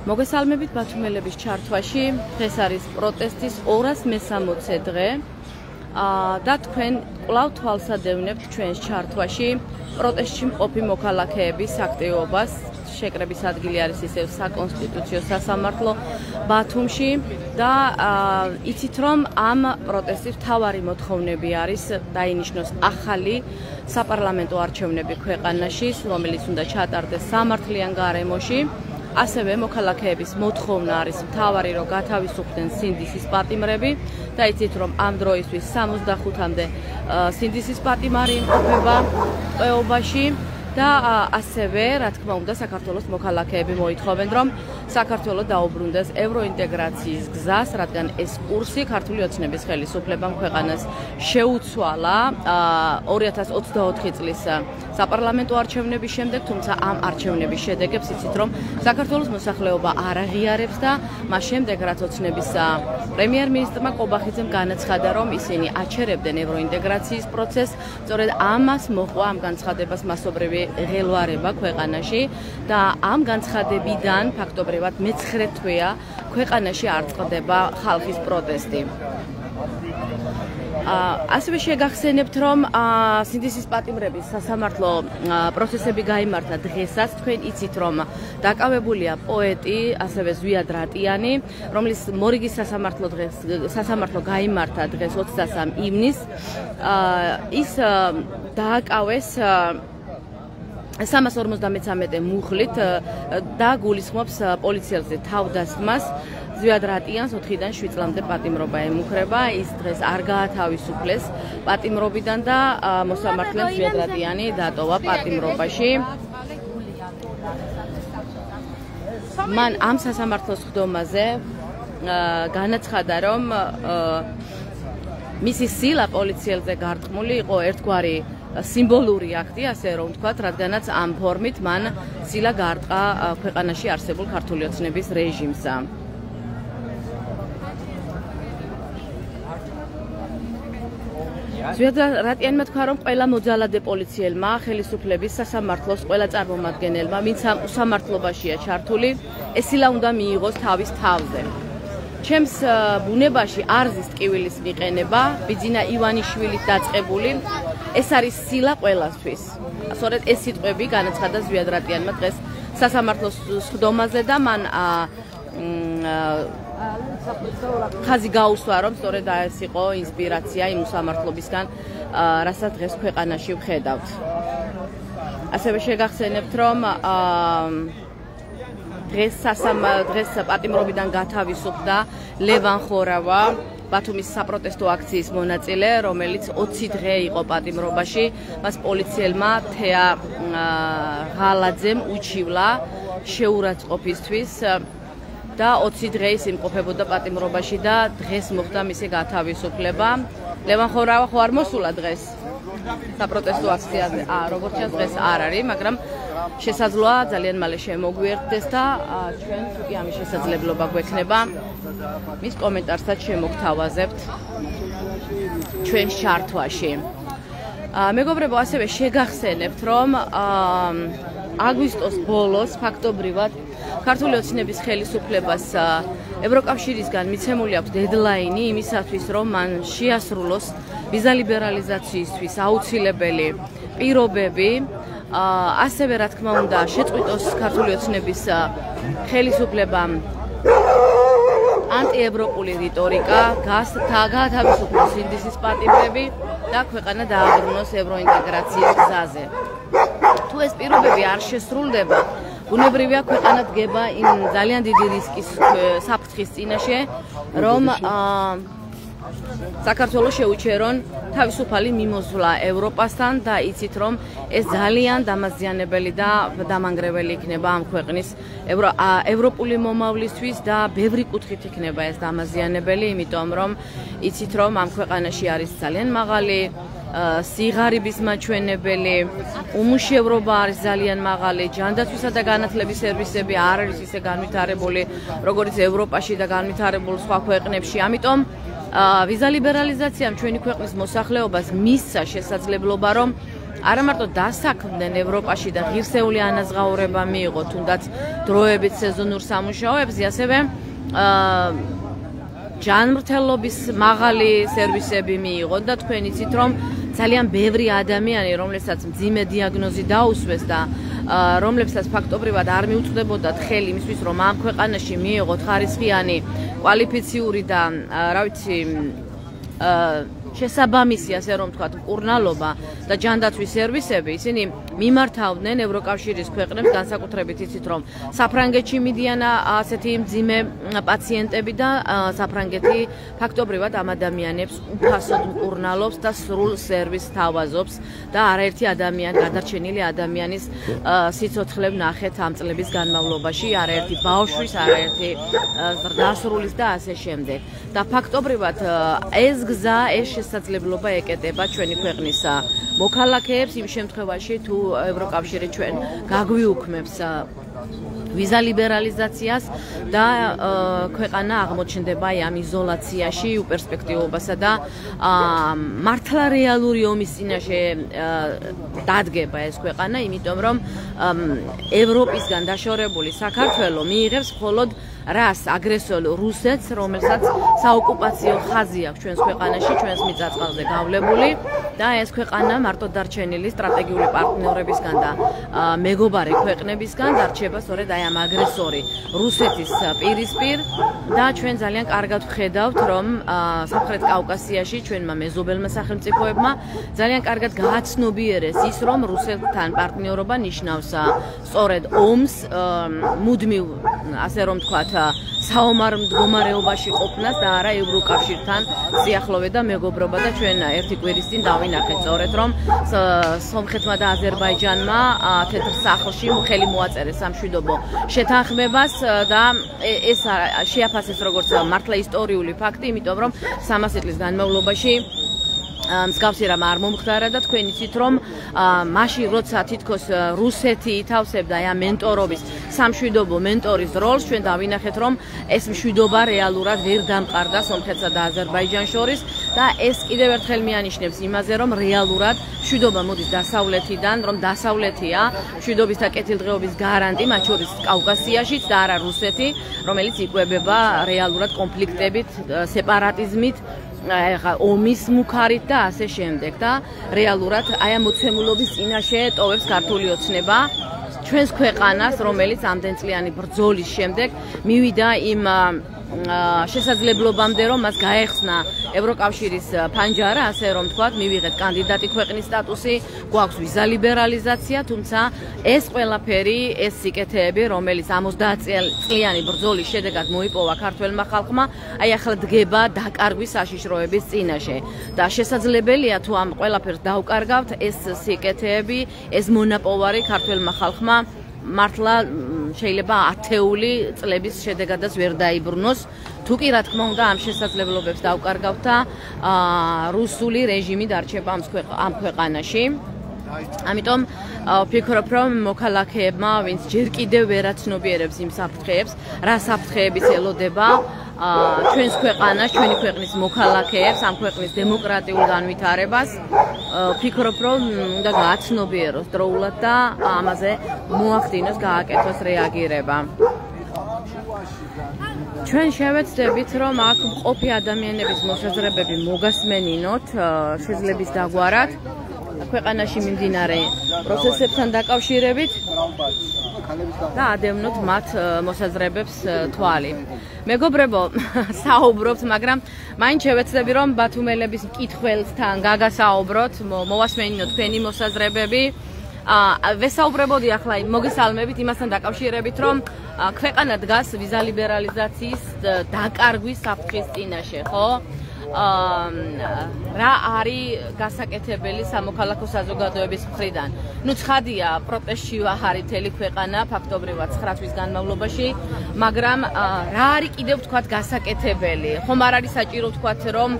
მოგესალმებით ბათუმელების ჩართვაში. დღეს არის პროტესტის 260 დღე და თქვენ კვლავ თვალსადევნებთ ჩვენს ჩართვაში პროტესტში მყოფი მოქალაქეების აქტივობას. შეკრების ადგილი არის ისევ საკონსტიტუციო სასამართლო ბათუმში და იცით რომ ამ პროტესტის მთავარი მოთხოვნები არის დაინიშნოს ახალი საპარლამენტო არჩევნები ქვეყანაში, რომელიც უნდა ჩატარდეს სამართლიან გარემოში. ასევე მოქალაქეების მოთხოვნა არის მთავარი, რომ გათავისუფლდნენ სინდისის პატიმრები და იცით რომ ამ დროისთვის 65-მდე სინდისის პატიმარი იმყოფება ტყვეობაში და ასევე, რა თქმა უნდა, საქართველოს მოქალაქეები მოითხოვენ, რომ საქართველო დაუბრუნდეს ევროინტეგრაციის გზას, რადგან ეს კურსი ქართული ოცნების ხელისუფლებამ ქვეყანას შეუცვალა 2024 წლის საპარლამენტო არჩევნების შემდეგ, თუმცა ამ არჩევნების შედეგებს იცით რომ საქართველოს მოსახლეობა არ აღიარებს და მას შემდეგ რაც ოცნების პრემიერ-მინისტრმა ყობახიძემ განაცხადა, რომ ისინი აჩერებდნენ ევროინტეგრაციის პროცესს, სწორედ ამას მოყვა ამ განცხადებას მასობრივი ღელვარება ქვეყანაში და ამ განცხადებიდან ფაქტობრივად მე-9 თვეა ქვეყანაში არ წყდება ხალხის პროტესტი. ასევე შეგახსენებთ, რომ სინდისის პატიმრების სასამართლო პროცესები გაიმართა დღესაც. თქვენ იცით, რომ დაკავებულია პოეტი, ასევე ზვიად რატიანი, რომლის მორიგის სასამართლო გაიმართა დღეს 23 ივნისს. ის დააკავეს 353 მუხლით და გულისხმობს პოლიციელზე თავდასხმას. ზვიად რატიანს 4-დან 7 წლამდე პატიმრობა ემუქრება. ის დღეს არ გაათავისუფლეს პატიმრობიდან და მოსამართლემ ზვიად რატიანი დატოვა პატიმრობაში. მან ამ სასამართლოს ხდომაზე განაცხადა, რომ მისი სილა პოლიციელზე გართხმული იყო ერთგვარი სიმბოლური აქტი, ასე რომ ვთქვათ, რადგანაც ამ ფორმით მან სილა გაარტყა ქვეყანაში არსებულ ქართული ოცნების რეჟიმსა. ზვიად რატიანმა თქვა, რომ ყველა მოძალადე პოლიციელმა, ხელისუფლების სასამართლოს ყველა წარმომადგენელმა, ვინც ამ უსამართლობაშია ჩართული, ეს სილა უნდა მიიღოს თავის თავზე. ჩემს ბუნებაში არ ზის ტკივილის მიყენება, ბიძინა ივანიშვილით დაწყებული, ეს არის სილა ყველასთვის. სწორედ ეს სიტყვები განაცხადა ზვიად რატიანმა დღეს სასამართლოს ხდომაზე და მან ხაზი გაუსვა, რომ სწორედ ეს იყო ინსპირაცია იმ უსამართლობისგან, რასაც დღეს ქვეყანაში ვხედავთ. ასევე შეგახსენებთ, რომ დღეს პატიმრობიდან გათავისუფლდა ლევან ხორავა, ბათუმის საპროტესტო აქციის მონაწილე, რომელიც 20 დღე იყო პატიმრობაში. მას პოლიციელმა თეა ღალაძემ უჩივლა შეურაცხყოფისთვის და 20 დღე ის იმყოფებოდა პატიმრობაში და დღეს მოხდა მისი გათავისუფლება. ლევან ხორავა ხო არ მოსულა დღეს საპროტესტო აქციაზე? როგორც ჩანს დღეს არ არის, მაგრამ შესაძლოა ძალიან მალე შემოგვიერთდეს და ჩვენ თუკი ამის შესაძლებლობა გვექნება, მის კომენტარსაც შემოგთავაზებთ ჩვენს ჩართვაში. მეგობრებო, ასევე შეგახსენებთ, რომ აგვისტოს ბოლოს ფაქტობრივად ქართული ოცნების ხელისუფლებას ევროკავშირისგან მიცემული აქვს დედლაინი იმისათვის, რომ მან შეასრულოს ვიზა ლიბერალიზაციისთვის აუცილებელი პირობები. ასევე რა თქმა უნდა შეწყვიტოს ქართული ოცნების ხელისუფლებამ ანტიევროპული რიტორიკა, გაათავისუფლოს სინდისის პატიმრები და ქვეყანა დააბრუნოს ევროინტეგრაციის გზაზე. თუ ეს პირობები არ შესრულდება, ბუნებრივია ქვეყანა დგება იმ ძალიან დიდი რისკის საფრთხის წინაშე, რომ საქართველოს შეუჩერონ თავისუფალი მიმოსვლა ევროპასთან და იცით რომ ეს ძალიან დამაზიანებელი და დამანგრეველი იქნება ამ ქვეყნის ევროპული მომავლისთვის და ბევრი კუთხით იქნება ეს დამაზიანებელი, იმიტომ რომ იცით რომ ამ ქვეყანაში არის ძალიან მაღალი სიღარიბის მაჩვენებელი, უმუშევრობა არის ძალიან მაღალი, ჯანდაცვისა და განათლების სერვისები არ არის ისე განვითარებული, როგორც ევროპაში და განვითარებულ სხვა ქვეყნებში. ამიტომ ვიზა ლიბერალიზაციამ ჩვენი ქვეყნის მოსახლეობას მისცა შესაძლებლობა, რომ არა მარტო დასაქმდნენ ევროპაში და ღირსეული ანაზღაურება მიიღო თუნდაც დროებით სეზონურ სამუშაოებზე, ასევე ჯანმრთელობის მაღალი სერვისები მიიღო და თქვენ იცით, რომ ძალიან ბევრი ადამიანი, რომლებსაც მძიმე დიაგნოზი დაუსვეს და რომლებსაც ფაქტობრივად არ მიუწვდებოდათ ხელი იმისთვის, რომ ამ ქვეყანაში მიიღოთ ხარისხიანი კვალიფიციური და რა ვიცი შესაბამისი, ასე რომ ვთქვათ, მკურნალობა და ჯანდაცვის სერვისები, ისინი მიმართავდნენ ევროკავშირის ქვეყნებს, განსაკუთრებით იცით, რომ საფრანგეთში მიდიან ასეთი მძიმე პაციენტები და საფრანგეთი ფაქტობრივად ამ ადამიანებს უფასოდ მკურნალობს და სრულ სერვისს თავაზობს და არაერთი გადარჩენილი ადამიანის სიცოცხლე ვნახეთ ამ წლების განმავლობაში, არაერთი ბავშვის, არაერთი ზრდასრულის და ასე შემდეგ. და ფაქტობრივად ეს გზა, ეს შესაძლებლობა ეკეტება ჩვენი ქვეყნის მოქალაქეებს იმ შემთხვევაში, თუ ევროკავშირი ჩვენ გაგვიუქმებს ვიზა ლიბერალიზაციას და ქვეყანა აღმოჩნდება ამ იზოლაციაში, უპერსპექტივობასა და მართლა რეალური ომის წინაშე დადგება ეს ქვეყანა, იმიტომ რომ ევროპისგან დაშორებული საქართველო მიიღებს მხოლოდ რას აგრესორ რუსეთს, რომელსაც საოკუპაციო ხაზი აქვს ჩვენს ქვეყანაში, ჩვენს მიწა-წყალზე გავლებული და ეს ქვეყანა მარტო დარჩენილი სტრატეგიული პარტნიორებისგან და მეგობარი ქვეყნებისგან დარჩება სწორედ აი ამ აგრესორი რუსეთის პირისპირ და ჩვენ ძალიან კარგად ვხედავთ, რომ სამხრეთ კავკასიაში ჩვენმა მეზობელმა სახელმწიფოებმა ძალიან კარგად გააცნობიერეს ის, რომ რუსეთთან პარტნიორობა ნიშნავს სწორედ ომს, მუდმივ, ასე რომ ვთქვათ, საომარ მდგომარეობაში ყოფნას და არა ევროკავშირთან სიახლოვე და მეგობრობა და ჩვენ ერთი კვირის წინ დავინახეთ სწორედ რომ სომხეთმა და აზერბაიჯანმა თეთრ სახლში ხელი მოაწერეს სამშვიდობო შეთანხმებას და ეს შეაფასეს როგორც მართლა ისტორიული ფაქტი, იმიტომ რომ 300 წლის განმავლობაში მსგავსი რამ არ მომხდარა და თქვენ იცით, რომ მაშინ როცა თითქოს რუსეთი ითავსებდა ამ მენტორობის სამშვიდობო მენტორის როლს, ჩვენ დავინახეთ, რომ ეს მშვიდობა რეალურად ვერ დამყარდა სომხეთსა და აზერბაიჯანს შორის და ეს კიდევ ერთხელ მიანიშნებს იმაზე, რომ რეალურად მშვიდობა მოდის დასავლეთიდან, რომ დასავლეთია მშვიდობის და კეთილდღეობის გარანტი, მათ შორის კავკასიაშიც და არა რუსეთი, რომელიც იკვებება რეალურად კონფლიქტებით, სეპარატიზმით, ომის მუქარით და ასე შემდეგ და რეალურად აი ამ მოცემულობის წინაშე ტოვებს ქართული ოცნება ჩვენს ქვეყანას, რომელიც ამდენწლიანი ბრძოლის შემდეგ მივიდა იმ შესაძლებლობამდე, რომ მას გაეხსნა ევროკავშირის ფანჯარა, ასე რომ ვთქვათ, მივიღეთ კანდიდატი ქვეყნის სტატუსი, გვაქვს ვიზა ლიბერალიზაცია, თუმცა ეს ყველაფერი, ეს სიკეთეები, რომელიც 70 წლიანი ბრძოლის შედეგად მოიპოვა ქართველმა ხალხმა, აი ახლა დგება დაკარგვის საშიშროების წინაშე და შესაძლებელია თუ ამ ყველაფერს დავკარგავთ, ეს სიკეთეები, ეს მონაპოვარი ქართველმა ხალხმა მართლა შეიძლება ათეული წლების შედეგადაც ვერ დაიბრუნოს. თუ კი რა თქმა უნდა ამ შესაძლებლობებს დავკარგავთ და რუსული რეჟიმი დარჩება ამ ქვეყანაში. ამიტომ ვფიქრობ, რომ მოქალაქეებმა, ვინც ჯერ კიდევ ვერ აცნობიერებს იმ საფრთხეებს, რა საფრთხეებიც ელოდება ჩვენს ქვეყანას, ჩვენი ქვეყნის მოქალაქეებს, ამ ქვეყნის დემოკრატიულ განვითარებას, ვფიქრობ, რომ უნდა გააცნობიეროს დროულად და ამაზე მოახდინოს, გააკეთოს რეაგირება. ჩვენ შევეცდებით, რომ აქ მყოფი ადამიანების მოსაზრებები მოგასმენინოთ შეძლების დაგვარად ქვეყანაში მიმდინარე პროცესებთან დაკავშირებით და ადევნოთ მათ მოსაზრებებს თვალი. მეგობრებო, საუბრობთ, მაგრამ მაინც შევეცდები, რომ ბათუმელების მკითხველთან გაგასაუბროთ, მოვასმენინოთ თქვენი მოსაზრებები. ვესაუბრებოდი ახლა მოგესალმებით იმასთან დაკავშირებით, რომ ქვეყანა დგას ვიზა ლიბერალიზაციის დაკარგვის საფრთხის წინაშე, ხო? რა არის გასაკეთებელი სამოქალაქო საზოგადოების მხრიდან? ნუ ცხადია, პროტესტში ვახარი მთელი ქვეყანა, ფაქტობრივად 9 თვის განმავლობაში, მაგრამ რა არის კიდევ ვთქვათ გასაკეთებელი? ხომ არ არის საჭირო ვთქვათ, რომ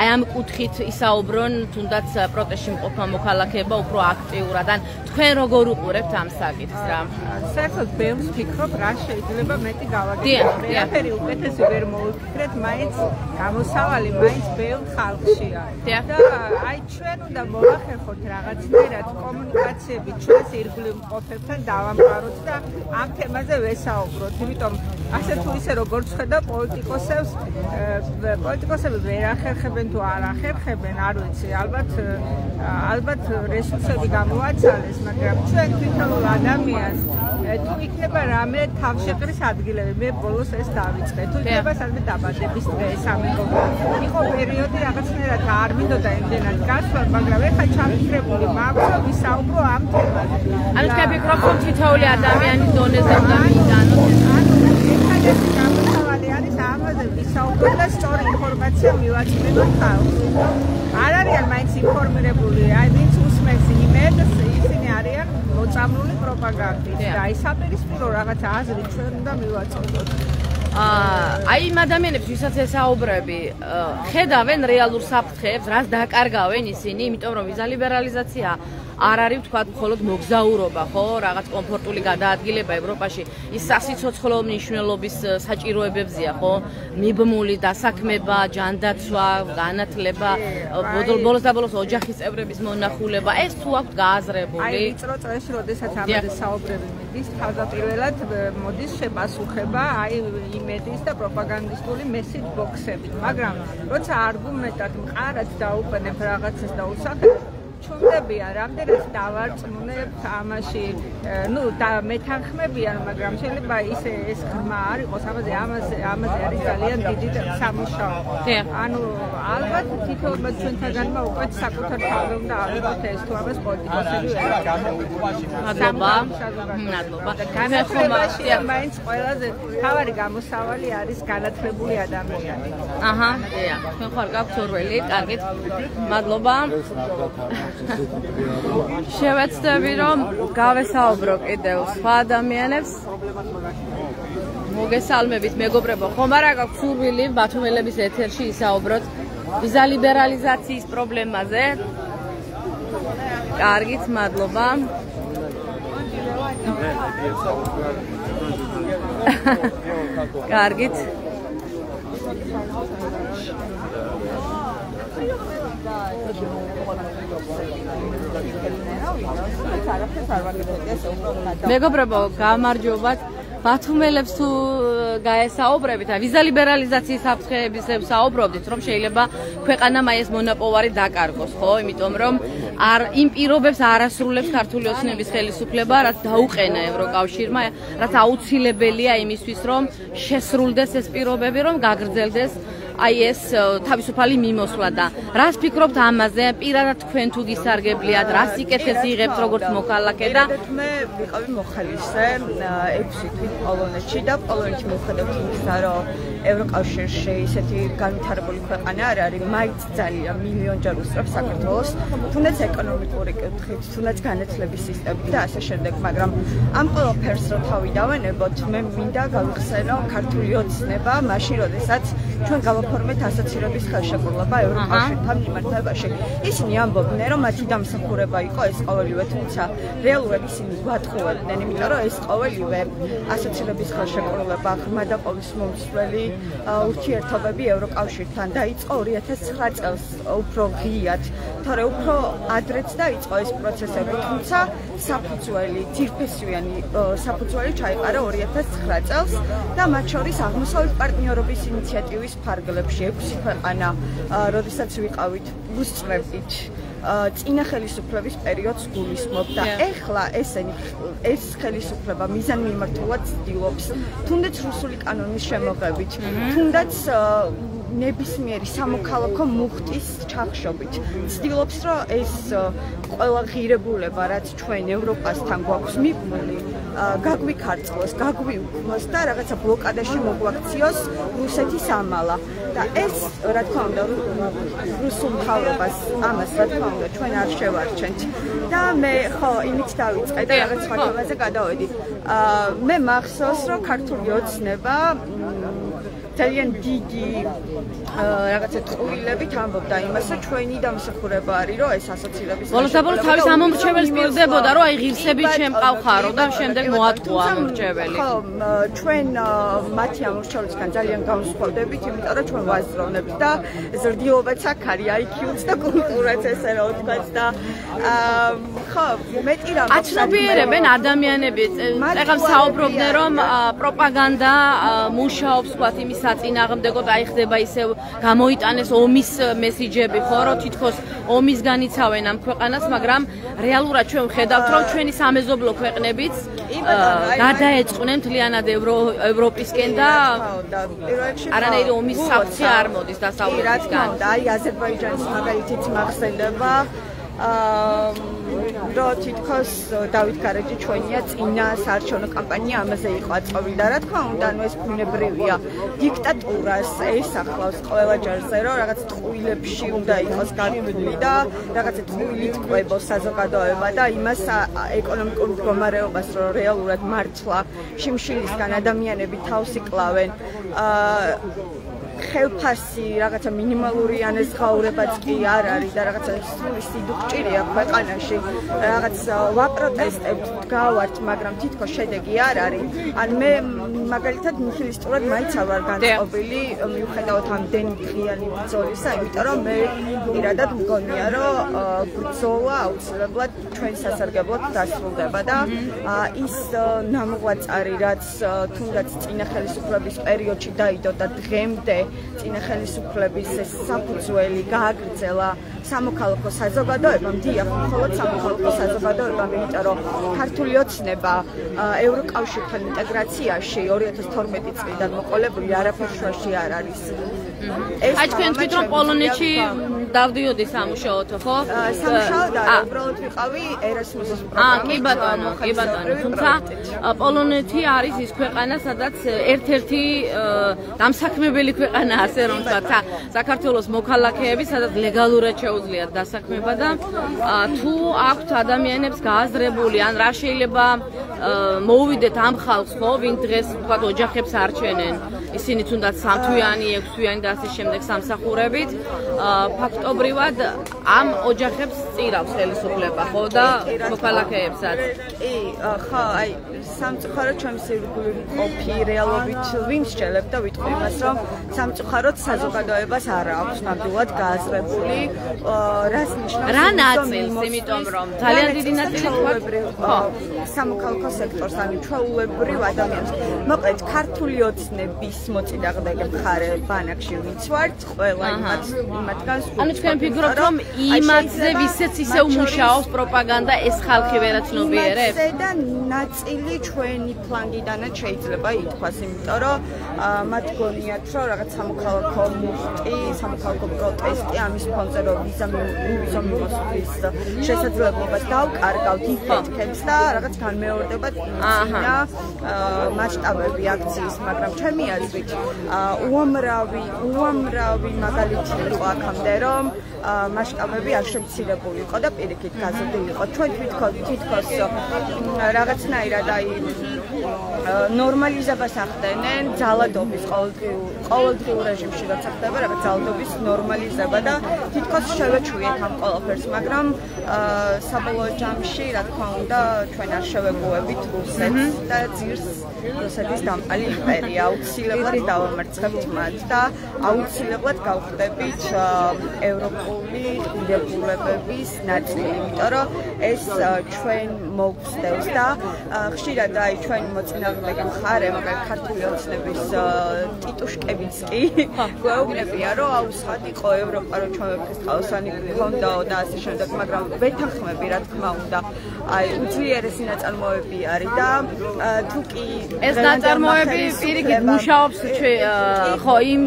აი ამ კუთხით ისაუბრონ თუნდაც პროტესტში მყოფ მოქალაქეება უფრო აქტიურად ან თქვენ როგორ უყურებთ ამ საკითხს რა? საერთოდ ბევრს ვფიქრობ რა შეიძლება მეტი გავაკეთოთ. ყველაფერი უკეთესი ვერ მოვიფიქრეთ, მაინც გამოსავალი მაინც ბევრ ხალხში არის. და აი ჩვენ უნდა მოვახერხოთ რაღაცნაირად კომუნიკაციები ჩვენს ირგვლივ მყოფებთან დავამყაროთ და ამ თემაზე ვესაუბროთ. იმიტომ ასე თუ ისე როგორც ხედა პოლიტიკოსები ვერ ახერხებენ თუ არ ახერხებენ, არ ვიცი, ალბათ რესურსები გამოაცალეს, მაგრამ ჩვენ თვითონ ადამიანს თუ იქნება რამე თავშეყრის ადგილები, მე ბოლოს ეს დავიწყე. თუ იქნება სადმე დაბადების დღე, სამეგობრო. იყო პერიოდი რაღაცნაირად არ მინდოდა იმდენად გასვლა, მაგრამ ეხლა ჩამიფრებული მაქვს, რომ ვისაუბრო ამ თემაზე. ანუ თქვენ ფიქრობთ, რომ თითოეული ადამიანის დონეზე უნდა მიიტანოს? ეს გამოსავალი არის ამაზე ვისაუბროთ და სწორი ინფორმაცია მივაწვდით ხალხს. არ არიან მაინც ინფორმირებული, აი ვინც უსმენს იმედს, ისინი არიან მოწამლული პროპაგანდით. და აი საპირისპირო რაღაცა აზრი ჩვენ უნდა მივაწვდოთ. აი იმ ადამიანებს, ვისაც ესაუბრები, ხედავენ რეალურ საფრთხეებს, რას დაკარგავენ ისინი, იმიტომ რომ ვიზა ლიბერალიზაცია არ არის თქვა მხოლოდ მოგზაურობა, ხო, რაღაც კომფორტული გადაადგილება ევროპაში, ის სასიცოცხლო მნიშვნელობის საჭიროებებზია, ხო? მიბმული დასაქმება, ჯანდაცვა, განათლება, ბოლოს და ბოლოს ოჯახის წევრების მონახულება, ეს თუ აქვთ გააზრებული? აი ვიწრო წრეში, როდესაც ამაზე საუბრები მიდის, თავდაპირველად მოდის შეპასუხება აი იმედის და პროპაგანდისტული მესიჯ ბოქსებით, მაგრამ როცა არგუმენტად მყარად დაუყენებ რაღაცას და უსახელებ, ჩუნდებიან, რამდენად დავარწმუნებთ ამაში, ნუ და მეთანხმებიან, მაგრამ შეიძლება ისე ეს ღრმა არ იყოს, ამაზე არის ძალიან დიდი სამუშაო. ანუ ალბათ თითოეულმა ჩვენთაგანმა უკვე საკუთარ თავზე უნდა ავიღოთ ეს თუ ამას პოლიტიკოსები ვერ მადლობა. განათლებაში მაინც ყველაზე თავარი გამოსავალი არის განათლებული ადამიანი. აჰა, დიახ, თქვენ ხარ გაქვთ ორველი, კარგით. მადლობა. შევეცდები რომ გავესაუბრო კიდევ სხვა ადამიანებს. მოგესალმებით მეგობრებო, ხომ არა გაქვთ სურვილი ბათუმელების ეთერში ისაუბროთ ვიზა ლიბერალიზაციის პრობლემაზე? კარგით, მადლობა. კარგით. მეგობრებო, გამარჯობათ. ბათუმელებს თუ გაესაუბრებით, ვიზა ლიბერალიზაციის საფრთხეების საუბრობდით, რომ შეიძლება ქვეყანამ აი ეს მონოპოვარი დაკარგოს, ხო? იმიტომ რომ იმ პირობებს არ ასრულებს ქართული ოცნების ხელისუფლება, რაც დაუყენა ევროკავშირმა, რაც აუცილებელია იმისთვის, რომ შესრულდეს ეს პირობები, რომ გაგრძელდეს აი ეს თავისუფალი მიმოსვლა და რას ფიქრობთ ამაზე? პირადად თქვენ თუ გისარგებლიათ, რას სიკეთეს იღებთ როგორც მოქალაქე და მე ვიყავი მოხალისე 6 თვით პოლონეთში და პოლონეთში მივხვდებით იმისა, რომ ევროკავშირში ისეთი განვითარებული ქვეყანა არ არის, მაინც ძალიან მილიონჯერ უსწრებს საქართველოს, თუნდაც ეკონომიკური კუთხით, თუნდაც განათლების სისტემით და ასე შემდეგ, მაგრამ ამ ყველაფერს რო თავი დავენებოთ, მე მინდა გავიხსენო ქართული ოცნება, მაშინ როდესაც ჩვენ გავაფორმეთ ასოცირების ხელშეკრულება ევროკავშირთან მიმართებაში. ისინი ამბობდნენ, რომ მათი დამსახურება იყო ეს ყოველივე, თუმცა რეალურად ისინი გვატყუებდნენ, იმიტომ რომ ეს ყოველივე ასოცირების ხელშეკრულება ღრმა და ყოვლისმომცველი ურთიერთობები ევროკავშირთან დაიწყო 2009 წელს უფრო ღიად, თორე უფრო ადრეც დაიწყო ეს პროცესები, თუმცა საფუძველი, ძირფესვიანი საფუძველი ჩაიყარა 2009 წელს და მათ შორის აღმოსავლეთ პარტნიორობის ინიციატივის ფარგლებში 6 ქვეყანა, როდესაც ვიყავით, ვუსწრებდით წინა ხელისუფლების პერიოდს გულისხმობ და ეხლა ეს ხელისუფლება მიზანმიმართულად ცდილობს, თუნდაც რუსული კანონის შემოღებით, თუნდაც ნებისმიერი სამოქალაქო მუხტის ჩახშობით ცდილობს, რომ ეს ყველა ღირებულება, რაც ჩვენ ევროპასთან გვაქვს მიბმული, გაგვიქარწყლოს, გაგვიუქმოს და რაღაცა ბლოკადაში მოგვაქციოს რუსეთის ამალა. და ეს, რა თქმა უნდა, რუსულ მთავრობას ამას, რა თქმა უნდა, ჩვენ არ შევარჩენთ. და მე ხო იმით დავიწყე და რაღაც სხვა თემაზე გადავედი. მე მახსოვს, რომ ქართული ოცნება ძალიან დიდი რაღაცა წყვილებით ამბობდა იმას, რომ ჩვენი დამსახურება არის, რომ ეს ასოცირების ბოლოს თავის ამომრჩეველს პირდებოდა, რომ აი ღირსებით შემყავხარო და შემდეგ მოატყუა ამომრჩეველი. ხო, ჩვენ მათი ამომრჩეველისგან ძალიან განსხვავდებით, იმიტომ რომ ჩვენ ვაზროვნებთ და ზრდილობაც აქ არის, IQ-ც და კულტურაც ესე რა ვთქვათ და ხო, მეტი რამ აცნობიერებენ ადამიანები, ეხლა საუბრობდნენ, რომ პროპაგანდა მუშაობს, ვთქვათ, იმის საწინააღმდეგოდ, აი ხდება ისევ გამოიტანეს ომის მესიჯები, ხო, რომ თითქოს ომის განიცავენ ამ ქვეყანას, მაგრამ რეალურად ჩვენ ვხედავთ, რომ ჩვენი სამეზობლო ქვეყნებიც გადაეწყნენ მთლიანად ევროპისკენ და არანაირი ომის საფრთხე არ მოდის დასავლეთისგან. აი აზერბაიჯანის მაგალითიც მახსენდება რომ თითქოს დავით გარეჯი ჩვენია წინა საარჩევნო კამპანია ამაზე იყო აწყვილი და რა თქმა უნდა ეს ბუნებრივია დიქტატურას ესახლავს ყველა ჯერზე რომ რაღაც ტყუილებში უნდა იყოს გარკვეული და რაღაც ტყუილით ყვებოს საზოგადოება და იმას ეკონომიკურ მდგომარეობას რომ რეალურად მართლა შიმშილისგან ადამიანები თავს იკლავენ ხელფასი რაღაცა მინიმალური ანეზღაურებაც კი არ არის და რაღაცა სრული სიდუხჭირია ქვეყანაში რაღაც ვაპროტესტებთ გავართ მაგრამ თითქოს შედეგი არ არის ან მე მაგალითად ნიჰილისტურად მაინც არ ვარ განწყობილი მიუხედავად ამდენი ღიანი ბრძოლისა იმიტომ რომ მე პირადად მგონია რომ ბრძოლა აუცილებლად ჩვენ სასარგებლოდ დასრულდება და ის ნამღვაწარი რაც თუნდაც წინა ხელისუფლების პერიოდში დაიდო და დღემდე წინა ხელისუფლების ეს საფუძველი გააგრძელა სამოქალაქო საზოგადოებამ, დიახ, მხოლოდ სამოქალაქო საზოგადოებამ, იმიტომ რომ ქართული ოცნება ევროკავშირთან ინტეგრაციაში 2012 წლიდან მოყოლებული არაფერ შუაში არ არის. აი თქვენ თქვით რომ პოლონეთში დავდიოდი სამუშაოდ, ხო? სამუშაოდ არა, უბრალოდ ვიყავი ერასმუსის პროგრამით. კი ბატონო, კი ბატონო. თუმცა პოლონეთი არის ის ქვეყანა, სადაც ერთ-ერთი დამსაქმებელი ქვეყანა ასე რომ ვთქვათ, საქართველოს მოქალაქეები, სადაც ლეგალურად შეუძლიათ დასაქმება და თუ აქვთ ადამიანებს გააზრებული, ან რა შეიძლება მოუვიდეთ ამ ხალხს, ხო, ვინ დღეს ვთქვათ ოჯახებს არჩენენ, ისინი თუნდაც 3 თვიანი, 6 თვიანი და ასე შემდეგ სამსახურებით, ფაქტობრივად ამ ოჯახებს წირავს ხელისუფლება, ხო და მოქალაქეებსაც. კი, ხო, აი სამწუხაროდ ჩემს ირგვლივ ყოფი რეალობით ვინ შეძლებ და ვიტყვი იმას, რომ სამწუხაროდ საზოგადოებას არ აქვს ნამდვილად გააზრებული, რას ნიშნავს რა ნაწილს, იმიტომ რომ ძალიან დიდი ნაწილი ხო, სამოქალაქო სექტორს, ანუ ჩვეულებრივ ადამიანს. მოკლედ, ქართული ოცნების მოწინააღმდეგე მხარე ბანაკში ვინც ვართ, ყველა იმათგანს ანუ თქვენ ფიქრობთ, რომ იმათზე ვისაც ისევ მუშაობს პროპაგანდა, ეს ხალხი ვერაცნობიერებს? იმათზე და ნაწილი ჩვენი ფლანგიდანაც შეიძლება ითქვას, იმიტომ რომ მათ გონიათ, რომ რაღაც სამოქალაქო მუშტი, სამოქალაქო პროტესტი ამის ფონზე რომ ვიზა მიმოსვლის შესაძლებლობას დავკარგავთ იფეთქებს და რაღაც განმეორდება წინა მასშტაბები აქციის, მაგრამ ჩემი აზრით უამრავი მაგალითი იყო აქამდე, რომ მასშტაბები არ შემცირებული იყო და პირიქით გაზრდილი იყო. ჩვენ თვითქოს რაღაცნაირად აი ნორმალიზებას ახდენენ ძალადობის ყოველდღიურ რეჟიმში რაც ხდება რაღაც ძალადობის ნორმალიზება და თვითქოს შევეჩვიეთ ამ ყველაფერს, მაგრამ საბოლოო ჯამში რა თქმა უნდა ჩვენ არ შევეგუებით რუსეთს და ძირს რუსეთის დამყარი იმპერია. აუცილებლად დავამარცხებთ მათ და აუცილებლად გავხდებით ევროპული დებულებების ნაწილი, იმიტომ რომ ეს ჩვენ მოგწევს და ხშირად აი ჩვენ მოწინააღმდეგე მხარე, მაგალითად ქართული ოცნების ტიტუშკებიც კი გვეუბნებია, რომ აუცხად იყო ევროპა, რომ ჩვენ ვეფხის ყავსანი გქონდაო და ასე შემდეგ, მაგრამ ვეთანხმები რა თქმა უნდა, აი უძლიერესი ნაწარმოები არის და თუ კი ეს ნაწარმოები პირიქით მუშაობს ხო იმ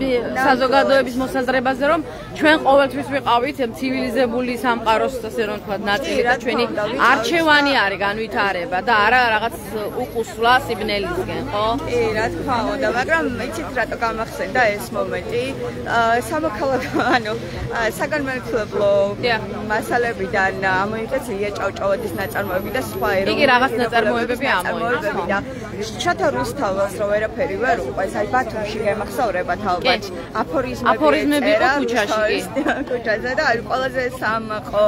საზოგადოების მოსაზრებაზე, რომ ჩვენ ყოველთვის ვიყავით ცივილიზებული სამყაროს ასე რომ ვთქვათ ნაწილი და ჩვენი არჩევანი არის განვითარება და არა რაღაც უკუსვლა სიბნელისკენ, ხო? კი, რა თქმა უნდა, მაგრამ იცით რატო გამახსენდა ეს მომენტი? სამოქალაქო, ანუ საგანმანათლებლო მასალებიდან ამოიღეს ილია ჭავჭავაძის ნაწარმოები და სხვა იგი რაღაც ნაწარმოებები ამოიღეს და შათა რუსთაველს რო ვერაფერი ვერ უყვეს, აი ბათუმში გემახსოვრებათ ალბათ აფორიზმები იყო ქუჩაში ქუჩაზე და ყველაზე სამყო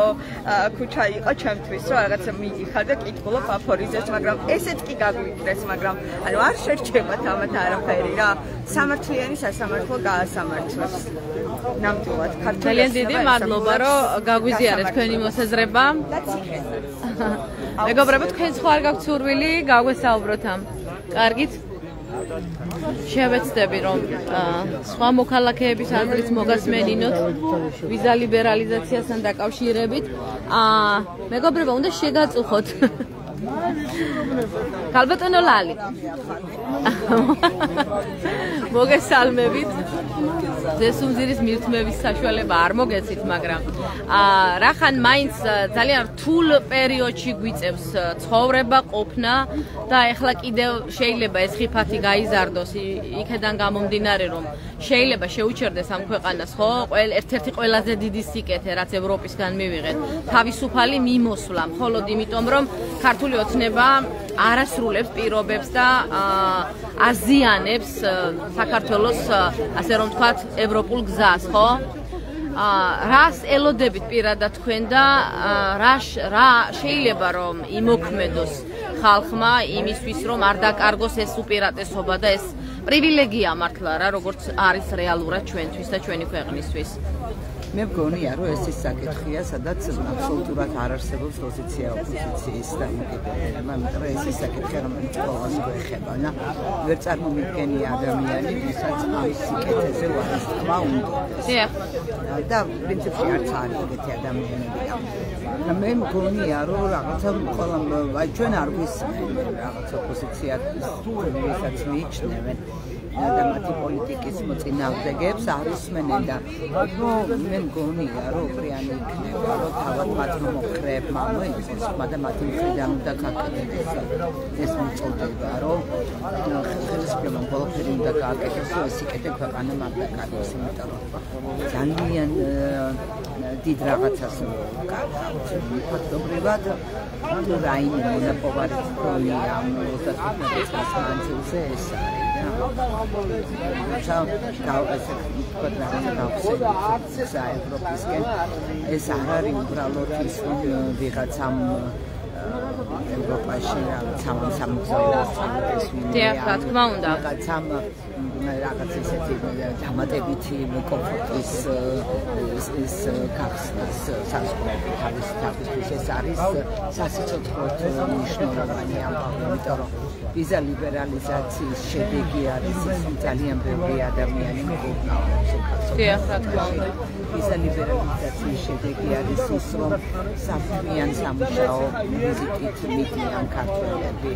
ქუჩა იყო ჩემთვის რომ რაღაცა მიდიხარ და კითხულობ აფორიზმებს მაგრამ ესეც კი გაგვიქრეს მაგრამ ანუ არ შერჩებათ ამათ არაფერი რა სამართლიანი სასამართლო გაასამართლებს ნამდვილად ქართულად ძალიან დიდი მადლობა რომ გაგვიზიარეთ თქვენი მოსაზრება მეგობრებო თქვენ სხვა არ გაქვთ სურვილი გავესაუბროთ ამ კარგით შევეცდები რომ სხვა მოქალაქეების აზრით მოგასმენინოთ ვიზა ლიბერალიზაციასთან დაკავშირებით მეგობრებო უნდა შეგაწუხოთ ქალბატონო ლალი მოგესალმებით ზესუმზირის მირთმევის საშუალება არ მოგეცით მაგრამ რახან მაინც ძალიან რთულ პერიოდში გვიწევს ცხოვრება ყოფნა და ეხლა კიდევ შეიძლება ეს ხიფათი გაიზარდოს იქედან გამომდინარე რომ შეიძლება შეუჩერდეს ამ ქვეყანას ხო ერთ-ერთი ყველაზე დიდი სიკეთე რაც ევროპისგან მივიღეთ თავისუფალი მიმოსვლა მხოლოდ იმიტომ რომ ქართული ოცნება არასრულებს პირობებს და აზიანებს საქართველოს ასე რომ ვთქვათ ევროპულ გზას ხო რას ელოდებით პირადად თქვენ და რა შეიძლება რომ იმოქმედოს ხალხმა იმისთვის რომ არ დაკარგოს ეს უპირატესობა და ეს პრივილეგია მართლა რა როგორც არის რეალურად ჩვენთვის და ჩვენი ქვეყნისთვის მე მგონია რომ ეს ის საკითხია სადაც აბსოლუტურად არ არსებობს პოზიცია ოპოზიციის დამოკიდებულება იმიტომ რომ ეს ის საკითხია რომელიც ყველას გვეხება და ვერ წარმომიდგენი ადამიანი ვისაც ამ სიკეთეზე ვარს თქმა უნდოდეს და პრინციპში არც არის ეგეთი ადამიანები და მე მგონია რომ რაღაცა ყველა აი ჩვენ არ გვისმენთ რაღაც ოპოზიციას ვისაც მიიჩნევენ და მათი პოლიტიკის მოწინააღმდეგეებს არ უსმენენ და მე მგონია რომ პრიანი იქნება რომ თავად მათ მომხრეებმა მოიწოს მაგრამ მათი მხრიდან უნდა გაკეთდეს ეს მოწოდება რომ ხელისუფლებამ ყველაფერი უნდა გააკეთოს რომ ეს იკეთე ქვეყანამ არ დაკარგოს იმიტომ რომ ძალიან დიდ რაღაცას ფაქტობრივად რაიმე მონაპოვარი ქონია ამ 35 წლის მანძილზე ეს არის ეს არ არის უბრალოდ ის რომ ვიღაცამ ევროპაში რა თქმა უნდა რაღაც ისეთი დამატებითი კომფორტის ის გახსნას საზღვრები თავისთვის ეს არის სასიცოცხლოდ მნიშვნელოვანი ამბავი იმიტომ რომ ვიზა ლიბერალიზაციის შედეგი არის ის ძალიან ბევრი ადამიანი მოგონავს ვიზა ლიბერალიზაციის შედეგი არის ის რომ საფრთხიან სამუშაო ვიზიტით მიდიან ქართველები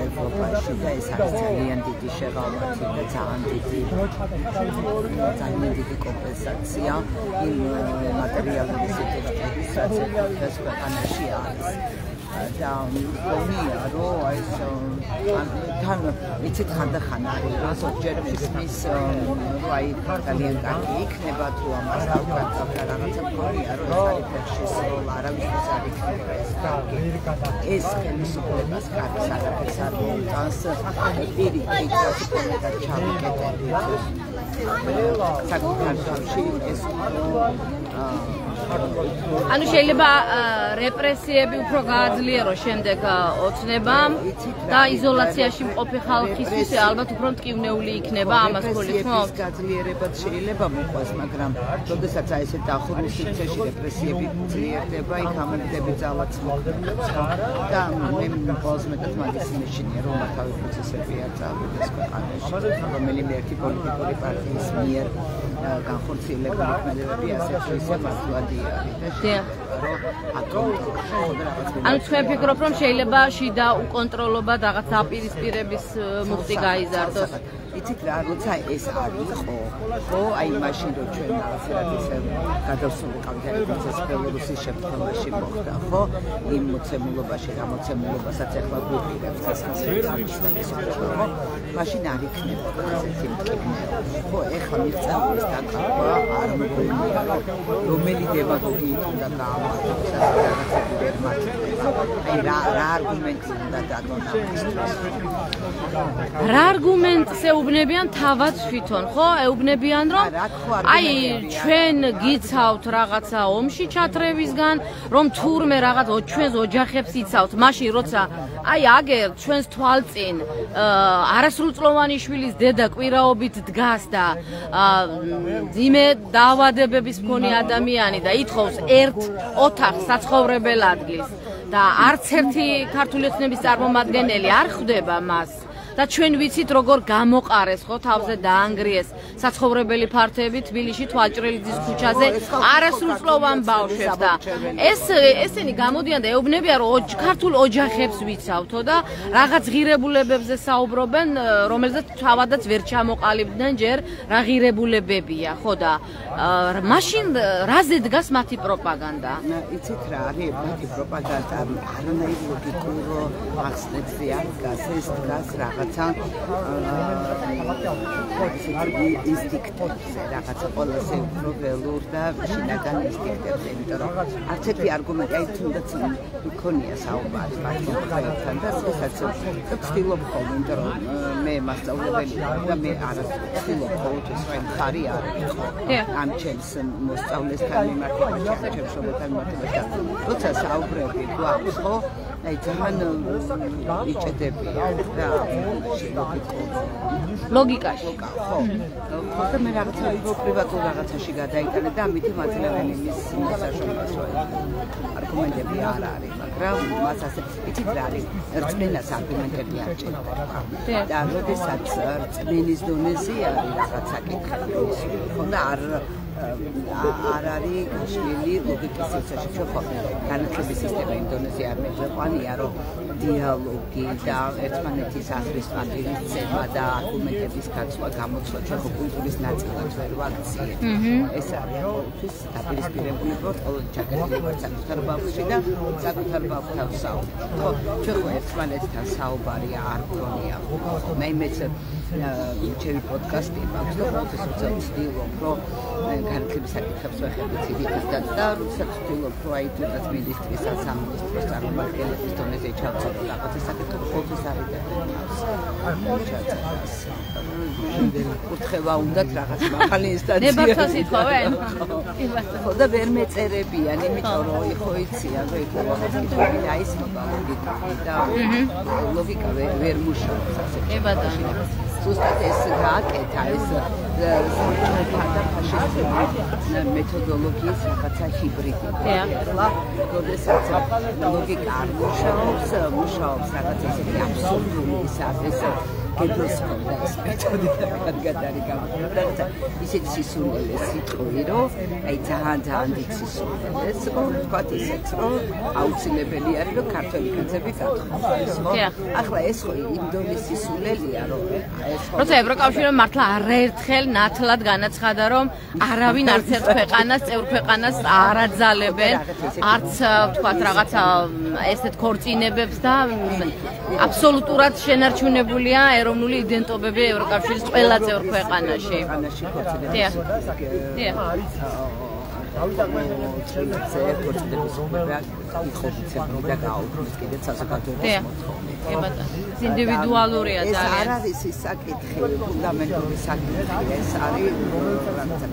ევროპაში და ეს არის ძალიან დიდი შეღავათი და ძალიან დიდი კომპენსაცია იმ მატერიალური სიტუაციის რაც ეს ქვეყანაში არის და მგონია რომ ეს თან იცით ხანდახან არის რომ ზოგჯერ მის აი ძალიან კარგი იქნება თუ ამას დავკარგავ და რაღაცა მგონია რომ არის ფერშის როლ არავისთვის არ იქნება ეს კარგი ეს ხელისუფლებას კარგს არაფერს არ მოუწევს პირიქით და ჩავიკეტებით საკუთარში ეს ანუ შეიძლება რეპრესიები უფრო გააძლიეროს შემდეგ ოცნებამ და იზოლაციაში მყოფი ხალხისთვის ალბათ უფრო მტკივნეული იქნება ამას გულისხმობ. გაძლიერებაც შეიძლება მოყვას, მაგრამ როდესაც აი ესე დახურულ სივრცეში რეპრესიები ძლიერდება, იქ ამერიდები ძალაც მოქმედებს და მე ყველაზე მეტად მაგის მეშინია რომ თავი პროცესები არ წავიდეს ქვეყანაში, რომელიმე ერთი პოლიტიკური პარტიის მიერ განხორციელებული ქმედებები ასეთ ისე მართლადია. ანუ თქვენ ფიქრობთ რომ შეიძლება შიდა უკონტროლობა რაღაც დაპირისპირების მუხტი გაიზარდოს? იცით რა, როცა ეს არ იყო, ხო, აი მაშინ რომ ჩვენ რაღაცერად ისე გადავსულიყავით ეს ბელორუსის შემთხვევაში მოხდა, ხო? იმ მოცემულობაში, რა მოცემულობასაც ახლა გვიყურებს სასამართლოს, ხო? მაშინ არ იქნებოდა ესეთი მტკივნეობა. ხო, ეხლა მიღწევის დაკარგვა არ მოგონია, რომელი დემაგოგიით უნდა გაამართლოს რაღაცები ვერ მართლდება. აი რა არგუმენტი უნდა დადონ ამისთვის? რა არგუმენტს ეუბნებიან თავად თვითონ, ხო? ეუბნებიან რომ აი ჩვენ გიცავთ რაღაცა ომში ჩათრევისგან, რომ თურმე რაღაც ჩვენს ოჯახებს იცავთ, მაშინ როცა აი აგერ ჩვენს თვალწინ არასრულწლოვანი შვილის დედა კვირაობით დგას და ძიმე დაავადებების მქონე ადამიანი და ითხოვს ერთ ოთახს საცხოვრებელ ადგილს და არც ერთი ქართული ოცნების წარმომადგენელი არ ხვდება მას და ჩვენ ვიცით როგორ გამოყარეს ხო თავზე დაანგრიეს საცხოვრებელი ფართეები თბილისში თვალჭრელიძის ქუჩაზე არასრულწლოვან ბავშვებს და ესენი გამოდიან და ეუბნებიან რომ ქართულ ოჯახებს ვიცავთო და რაღაც ღირებულებებზე საუბრობენ რომელზეც თავადაც ვერ ჩამოყალიბდნენ ჯერ რა ღირებულებებია ხო და მაშინ რაზე დგას მათი პროპაგანდა? იცით რა არის მათი პროპაგანდა არანაირ ლოგიკურ ახსნებზე არ დგას ეს დგას რაღაცა ინსტინქტებზე რაღაცა ყველაზე უფრო ველურ და შინაგან ინსტინქტებზე იმიტომ რომ არც ერთი არგუმენტი აი თუნდაც მქონია საუბარი მათთან და ესაც ვცდილობ ხოლმე იმიტომ რომ მე მასწავლებელი და მე არ ვცდილობ ყოველთვის რა მხარი არ იყო ამ ჩემს მოსწავლესთან მიმართებაში ამ ჩემს შრომებთან მიმართებაში როცა საუბრები გვაქვს ხო აი ძალიან იჭედებია და ლოგიკაში ხო ხოთა მე რაღაცა პრივატულ რაღაცაში გადაიტანე და ამით მაძლევენ იმის საშუალებას არგუმენტები არ არის მაგრამ მას ასე იცით რა არის რწმენას არგუმენტები არ ჭირდება და როდესაც რწმენის დონეზე არის რაღაცა კითხები ხო და არ არის გაშლილი ლოგიკის სივრცეში ხო განათლების სისტემა იმ დონეზე არ მეყვანია რომ დიალოგი და ერთმანეთის ახრის პატივისცემა და არგუმენტების გაცვლა გამოცვლა ჩვენ კულტურის ნაწილად ვერ ვაქციეთ ეს არის ყოველთვის დაპირისპირებული რომ ყოველ ჩაკეტილი ვარ საკუთარ ბავშვში და საკუთარ ბავშვთან საუბრობ ხო ჩვენ ხო ერთმანეთთან საუბარი არ გქონია მე მეც ჩემი პოდკასტი მაქვს და ყოველთვის ვცდილობ რომ განათლების საკითხებს ვეხებთ იდეებისგან და როდესაც ვცდილობ რომ აი თუნდაც მინისტრის ან სამინისტროს წარმომადგენლების დონეზე ჩავწერო რაღაცა საკითხი ყოველთვის არიდებენ თავს კურთხევა უნდათ რაღაც მაღალი ინსტანცია დებათას ითხოვენ ხო და ვერ მეწერებიან იმიტომ რომ ხო იციან რომ ეკოლოგიის კითხვები დაისმობა და ლოგიკა ვერ მუშაობს ასე დებათაში ზუსტად ეს გააკეთა ეს მეთოდოლოგიის რაღაცა ჰიბრიდი. ახლა როდესაც ლოგიკა არ მუშაობს რაღაც ესეთი აბსურდული ის გედოსკოპდა ეს მეთოდი და გადაგარი გამოხდა ისეთი სისულელე სიტყვი რომ აი ძალიან დიდ სისულელეს რომ თქვა ისეც რომ აუცილებელი არის რომ ქართველი კაცები გათხოვდეს ხო ახლა ეს ხო იმ დონის სისულელეა რომ ეს როცა ევროკავშირმა მართლა არაერთხელ ნათლად განაცხადა რომ არავინ არც ერთ ქვეყანას წევრ ქვეყანას არ აძალებენ არც თქვათ რაღაცა ესეთ ქორწინებებს და აბსოლუტურად შენარჩუნებულია ეროვნული იდენტობები ევროკავშირის ყველა წევრ ქვეყანაში. დიახ. დიახ. ინდივიდუალურია და არ არის ის საკითხი ფუნდამენტური საკითხი ეს არის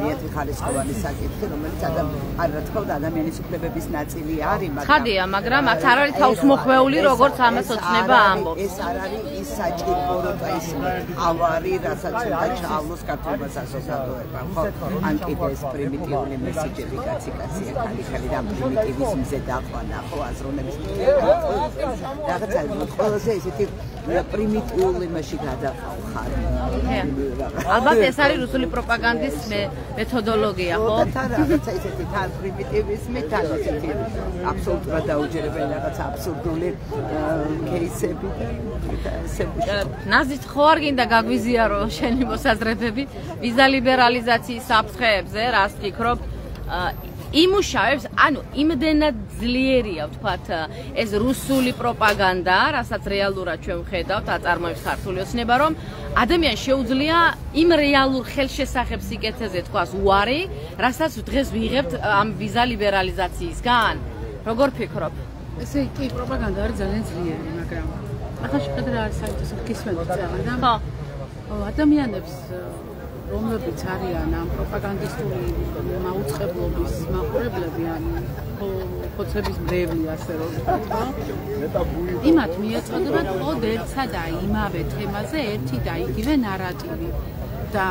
მეათე ხარისხოვანი საკითხი რომელიც არ რა თქმა უნდა ადამიანის უფლებების ნაწილი არის ხადია მაგრამ აქ არ არის თავისმოხვეული როგორც ამას ოცნება ამბობს ეს არ არის ის საჭირო რომ ის ავარი რასაც უნდა ჩავლოს ქართულმა საზოგადოებამ ხო ან კიდე ეს პრიმიტიული მესიჯები კაცი ხალი და პრიმიტივიზმზე დაყვანა ხო აზროვნების რაღაცა ყველაზე ესეთი პრიმიტიული მასში გადაყავ ალბათ ეს არის რუსული პროპაგანდის მეთოდოლოგია ხო? თან რაღაცა ესეთი თან პრიმიტივიზმი თან ესეთი აბსოლუტურად დაუჯერებელი რაღაცა აბსურდული кейსები და ესები. ნაზით ხო არ გინდა გაგვიზიარო შენი მოსაზრებები ვიზა ლიბერალიზაციის საფრთხეებზე, რას ფიქრობ? იმუშავებს, ანუ იმდენად ძლიერია, ვთქვათ, ეს რუსული პროპაგანდა, რასაც რეალურად ჩვენ ვხედავთ, აწარმოებს ქართული ოცნება, რომ ადამიანს შეუძლია იმ რეალურ ხელშესახებ სიკეთეზე თქვას უარი, რასაც დღეს ვიღებთ ამ ვიზა ლიბერალიზაციისგან. როგორ ფიქრობ? ესე კი, პროპაგანდა არის ძალიან ძლიერი, მაგრამ ახლა შეხედა არის საერთოდ გისმენთ ძალიან და ადამიანებს რომლებიც არიან ამ პროპაგანდისტული მაუწყებლობის მაყურებლები ან ხოცების მრევლი ასე რომ ვთქვათ, იმათ მიეწოდებათ მხოლოდ ერთსა და იმავე თემაზე ერთი და იგივე ნარატივი და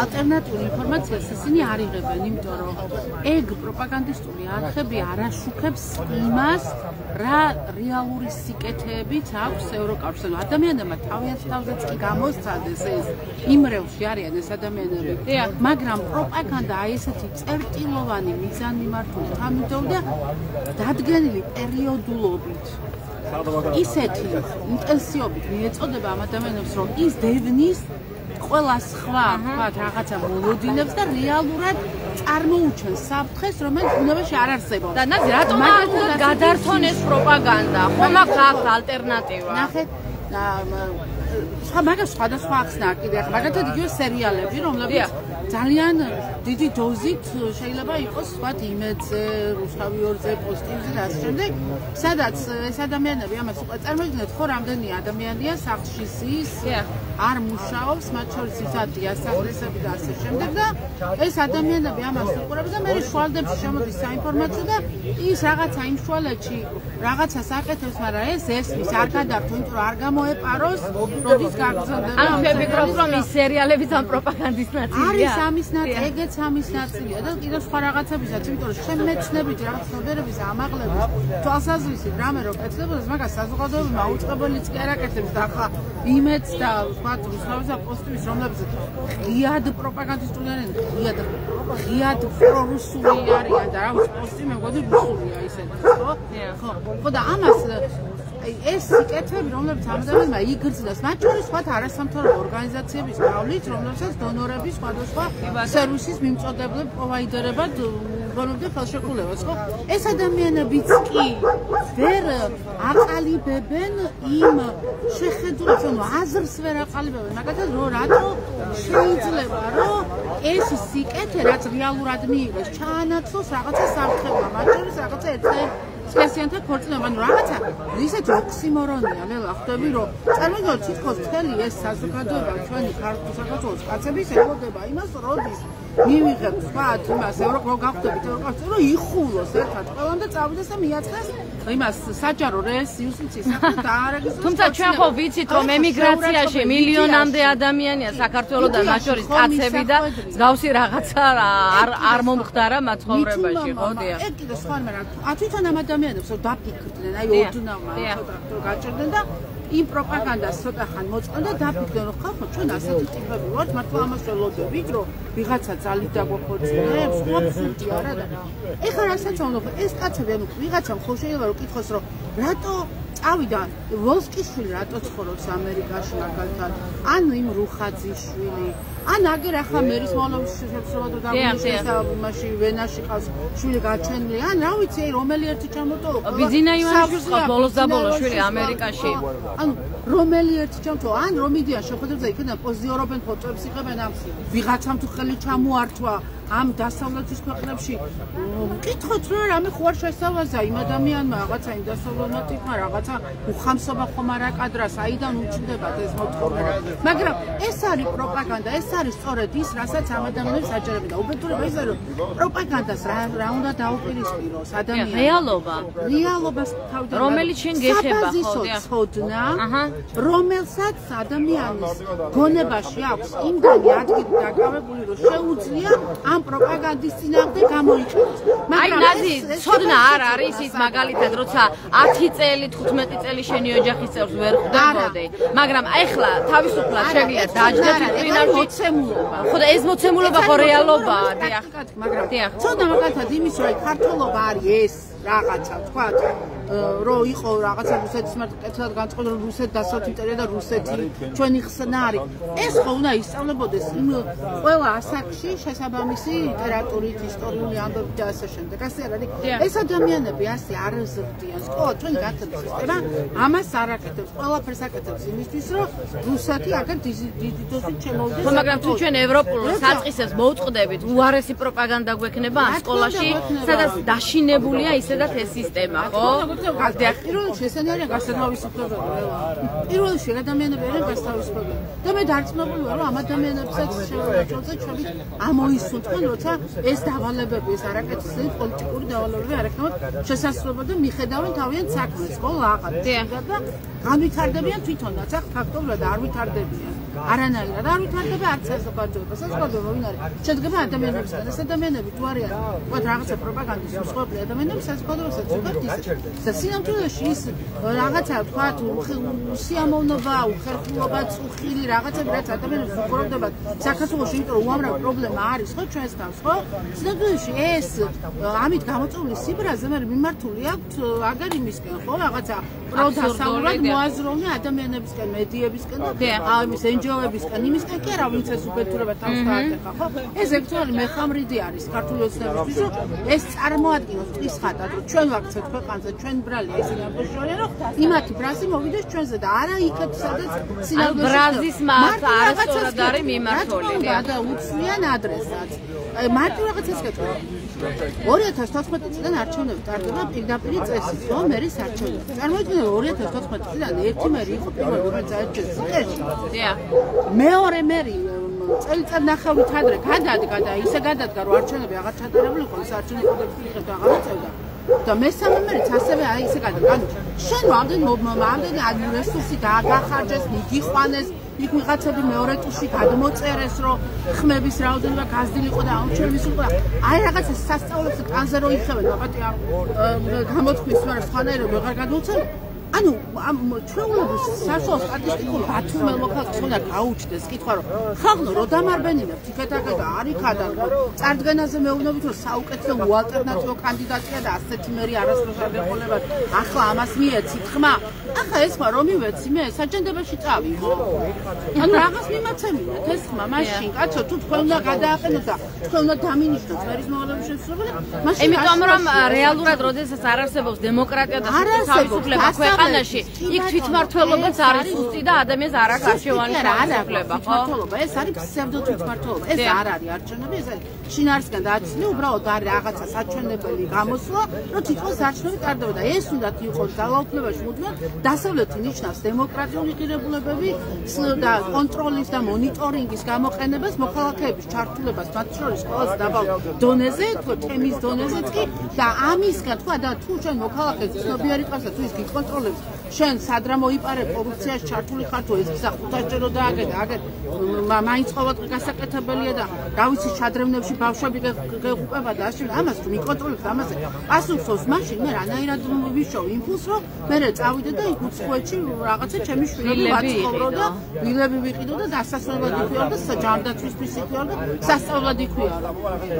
ალტერნატიული ინფორმაციას ისინი არ იღებენ, იმიტომ რომ ეგ პროპაგანდისტული არხები არ აშუქებს იმას, რა რეალური სიკეთეებიც აქვს ევროკავშირს. ადამიანებმა თავიანთ თავზეც კი გამოსცადეს ეს იმრევში არიან ეს ადამიანები. მაგრამ პროპაგანდა აი ესეთი წერტილოვანი მიზანმიმართული თამიდოვი და დადგენილი პერიოდულობით ისეთი ინტენსივობით მიეწოდება ამ ადამიანებს, რომ ის დევნის ყველა სხვა თქვათ რაღაცა მოლოდინებს და რეალურად წარმოუჩენს საფრთხეს, რომელიც ბუნებაში არ არსებობს. და ნაზი რატომ არ უნდა გადართონ ეს პროპაგანდა? ხომ აქვს ალტერნატივა? ნახეთ, მაგას სხვადასხვა ახსნა კიდე ახლა მაგათად იგივე სერიალები, რომლებიც ძალიან დიდი დოზით შეიძლება იყოს ვთქვათ იმედზე, რუსთავი ორზე, პოზიტივზე და ასე შემდეგ, სადაც ეს ადამიანები ამას უკვე წარმოიდგინეთ, ხო რამდენი ადამიანია სახლში ზის, არ მუშაობს, მათ შორის ისეთი ასახლისები და ასე შემდეგ და ეს ადამიანები ამას უყურებს და მე შუალედებში შემოდის საინფორმაციო და ის რაღაცა იმ შუალედში რაღაცას აკეთებს, მაგრამ ეს ესმის არ გადართო, იმიტომ რომ არ გამოეპაროს, როდის გაგრძელდება. ანუ მე ვფიქრობ, რომ ის სერიალებიც ამ პროპაგანდის ნაწილია. არის ამის ნაწილი, ეგეც ამის ნაწილია და კიდევ სხვა რაღაცებისაც, იმიტომ რომ შემეცნებით რაღაც ნოდერების ამაღლების თვალსაზრისით რამე რო კეთდებოდეს, მაგას საზოგადოება მაუწყებელიც კი არ აკეთებს და ახლა იმედს და ვთქვათ რუსთავის და პოზიტივის რომლებიც ღიად პროპაგანდისტული არიან, ღიად პრორუსული არიან და რა პოსტი მე მგონი რუსულია ისეთი, ხო? ხო და ამას ეს სიკეთეები, რომლებიც ამბობენ, იგრძნოს, მათ შორის სხვა არასამთავრობო ორგანიზაციების გავლით, რომლებსაც დონორების სხვადასხვა სერვისის მიმწოდებლები პროვაიდერებად გონებდნენ ხელშეკრულებას, ხო? ეს ადამიანებიც კი ვერ აყალიბებენ იმ შეხედულებს, ანუ აზრს ვერ აყალიბებენ, მაგალითად, რომ რატო შეიძლება, რომ ეს სიკეთე, რაც რეალურად მიიღეს, ჩაანაცვლოს რაღაცა საფრთხებმა, მათ შორის რაღაცა ერთადერთი სქესიანთა ქორწინება, ანუ რაღაცა ისეთი ოქსიმორონია, ნელა ხვდები, რომ წარმოგიდგენთ თითქოს მთელი ეს საზოგადოება ჩვენი ქართული საქართველოს კაცების ელოდება იმას, როდის მივიღებთ ვთქვათ იმას რომ გავხდებით ევროკავშირში, რომ იხულოს ერთად ყველამ და წავიდეს და მიაწყდეს იმას საჯარო იუსტიციის და არეგისტროს. თუმცა ჩვენ ხო ვიცით, რომ ემიგრაციაში მილიონამდე ადამიანია საქართველოსთან, მათ შორის კაცები და მსგავსი რაღაცა არ მომხდარა მათ ცხოვრებაში, ხო დიახ. ეგ კიდე სხვა მაგრამ თვითონ ამ ადამიანებს რომ დაფიქრდნენ, აი ოდნავ ცოტა გაჭირდნენ და იმ პროპაგანდას ცოტა ხან მოწყდნენ და დაფიქრდნენ, რომ ხალხო ჩვენ ასეთი ტიპები ვართ, მართლა ამას ველოდებით, რომ ვიღაცა ძალით დაგვახორციელებს, აბსურდი არა და ეხლა რასაც უნდა ეს კაცები, ანუ ვიღაცამ ხო შეიძლება რომ კითხოს, რომ რატო წავიდა ვოლსკიშვილი რატო ცხოვრობს ამერიკაში მაგალითად, ანუ იმ რუხაძის შვილი, ან აგერ ახლა მერის მოლოვის შეფსრებად რომ დაგვიწყდეს და მაშინ ვენაში ყავს შვილი გაჩენილი, ან რა ვიცი, რომელი ერთი ჩამოტოვო. ბიძინა ივანიშვილს ყავს ბოლოს და ბოლოს შვილი ამერიკაში. ანუ რომელი ერთი ჩამოტოვო, ან რომიდიან შეხვედრებზე იქიდან პოზიორობენ ფოტოებს იღებენ ამ ვიღაცამ თუ ხელი ჩამოართვა ამ დასავლეთის ქვეყნებში მკითხოთ რომ რამე ხო არ შესავაზა იმ ადამიანმა რაღაცა იმ დასავლეთმა რაღაცა უხამსობა ხომ არ აკადრა საიდან უჩნდებათ ეს მოთხოვნა მაგრამ ეს არის პროპაგანდა ეს არის სწორედ ის რასაც ამ ადამიანებს აჯერებენ და უბედურება ისე რომ პროპაგანდას რა უნდა დაუპირისპიროს ადამიანს რეალობას თავიდან რომელიც შენ გეხება ხო ცოდნა რომელსაც ადამიანის გონებაში აქვს იმდენი ადგილი დაკავებული რომ შეუძლია ამ ამ პროპაგანდის წინააღმდეგ გამოიყენოს. აი ნაზი, ცოდნა არ არის ის მაგალითად, როცა 10 წელი, 15 წელი შენი ოჯახის წევრს ვერ ხვდებოდი, მაგრამ ეხლა თავისუფლად შეგვიძლია დაждდეთ ვინაში მოცემულობა. ხო და ეს მოცემულობა ხო რეალობაა, დიახ. მაგრამ დიახ. ცოდნა მაგალითად იმის რომ ქართულობა არის ეს რაღაცა, თქვა რომ იყო რაღაცა რუსეთის მართლად განწყობა რომ რუსეთ დასავლეთ იმპერია და რუსეთი ჩვენი ხსნარი. ეს ხო უნდა ისწავლებოდეს იმ ყველა ასაკში შესაბამისი ლიტერატურით, ისტორიული ამბებით და ასე შემდეგ. ასე არ არის. ეს ადამიანები ასე არ ზრდიან. სკოლა ჩვენი განათლების სისტემა ამას არ აკეთებს. ყველაფერს აკეთებს იმისთვის, რომ რუსეთი აგერ დიდი დოზით შემოვიდეს. ხო, მაგრამ თუ ჩვენ ევროპულ საწყისებს მოუწყდებით, უარესი პროპაგანდა გვექნება ამ სკოლაში, სადაც დაშინებულია ისედაც ეს სისტემა, ხო? პირველში ესენი არიან გასათავისუფლებელი. პირველში ადამიანები არიან გასათავისუფლებელი. და მე დარწმუნებული ვარ, რომ ამ ადამიანებსაც შეუძლია ჩვენი ამოისუნთქონ, როცა ეს დავალებები, ეს არაკეთილი პოლიტიკური დავალებები არ ეკნებათ შესაძლებლობა და მიხედავენ თავიანთ საქმეს, ხო, აღარ. და განვითარდებიან თვითონაც, ახ ფაქტობრივად არ ვითარდებიან. არანაირად არ ვითარდება არც საზოგადოება. საზოგადოება ვინ არის? შედგება ადამიანებისგან. ეს ადამიანები თუ არიან, ვთქვათ, რაღაცა პროპაგანდის მსხვერპლი ადამიანები საზოგადოებასაც უყურებთ ისე. სინამდვილეში ის რაღაცა ვთქვათ, სიამოვნობა, უხერხულობა, წუხილი რაღაცები, რაც ადამიანებს უყურებდებათ საქართველოში, იმიტომ რომ უამრავი პრობლემა არის, ხო, ჩვენს თავს, ხო? სინამდვილეში ეს ამით გამოწვეული სიბრაზე მე მიმართული აქვს აგარ იმისკენ, ხო, რაღაცა პროდასავლურად მოაზროვნე ადამიანებისკენ, მედიებისკენ და იმის NGO-ებისკენ, იმისკენ კი არა, ვინც ეს უბედურება თავს დაატეხა, ხო? ეს ექცუალი მეხამრიდი არის ქართული ოცნებისთვის, რომ ეს წარმოადგინოს ტყის ხატად, რომ ჩვენ ვაქცევთ ქვეყანზე, ჩვენ ბრალია ისინი ამბოშორენ, რომ იმათი ბრაზი მოვიდეს ჩვენზე და არა იქეთ, სადაც სინამდვილეში ბრაზის მართ არასწორად არის მიმართული. და უცვლიან ადრესაც. მარტო რაღაცას გეტყვი. 2014 წლიდან არჩევნები ტარდება პირდაპირ წესით, ხო, მერის არჩევნები. წარმოიდგინე 2014 წლიდან ერთი მერი იყო პირველი, რომელიც აირჩიეს სიტეში. დიახ. მეორე მერი წელიწად ნახევრით ადრე გადადგა და ისე გადადგა, რომ არჩევნები აღარ ჩატარებული იყო, ის არჩევნები კოდექსში მიხდოდა აღარ აწევდა. და მესამე მერიც ასევე აი ისე გადადგა. ანუ შენ ამდენი რესურსი გაახარჯეს, მიგიყვანეს, იქ ვიღაცები მეორე ტურში გადმოწერეს, რომ ხმების რაოდენობა გაზრდილიყო და აუჩვენისიყო. აი რაღაცა სასწაულებს კანზე რო იხევენ, აბატი ამ გამოთქმის ვარ სხვანაირად ვეღარ გადმოცემ. ანუ ამ ჩვეულების საშუალო სტატისტიკურ ბათუმელ მოქალაქეს უნდა გაუჩნდეს კითხვა, რომ ხალხო რო დამარბენინებთ იქეთ-აქეთ და არ იქადან, წარდგენაზე მეუბნებით, რომ საუკეთესო უალტერნატივო კანდიდატია და ასეთი მერი არასდროს არ გეყოლებათ. ახლა ამას მიეცით ხმა. ახლა ეს ხმა რომ მივეცი მე საჯენდებაში წავიღო. ანუ რაღაც მიმაცემინეთ ეს ხმა მაშინ, კაცო, თუ თქვენ უნდა გადააყენოთ და თქვენ უნდა დამინიშნოთ მერის მოვალეობის შესრულება, მაშინ იმიტომ რომ რეალურად როდესაც არ არსებობს დემოკრატია და თავისუფლება ქვეყანაში, იქ თვითმმართველობაც არის უსტი და ადამიანს არ აქვს არჩევანის თავისუფლება, ხო? ეს არის ფსევდო თვითმმართველობა. ეს არ არის არჩევნები, ეს არის შინაარსიდან დაცული, უბრალოდ არის რაღაცა საჩვენებელი გამოსვლა, რომ თითქოს არჩევნები ტარდება და ეს უნდა იყოს ძალაუფლებაში მუდმივად დასავლეთი ნიშნავს დემოკრატიული ღირებულებები და კონტროლის და მონიტორინგის გამოყენებას, მოქალაქეების ჩართულებას მათ შორის ყველაზე დაბალ დონეზე, თემის დონეზეც კი და ამისგან თქვა და თუ ჩვენ მოქალაქეს ცნობიერი ყავს და თუ ის გიკონტროლებს შენ სად რა მოიპარებ კორუფციაში ჩართული ხარ თუ ეს გზა 500 ჯერო დააგეთ, აგეთ მაინც ყოველდღე გასაკეთებელია და რა ვიცი ჩადრევნებში ბავშვები გეღუპება და ასე ამას თუ მიკონტროლებს ამაზე პასუხს მაშინ მე რანაირად ვიშოვ იმპულს რომ მე წავიდე და იქ უცხოეთში რაღაცა ჩემი შვილები ვაცხოვრო და ვილები ვიყიდო და დასასრულებლად იქვიარო და ჯანდაცვისთვის იქვიარო და სასწავლებლად იქვიარო.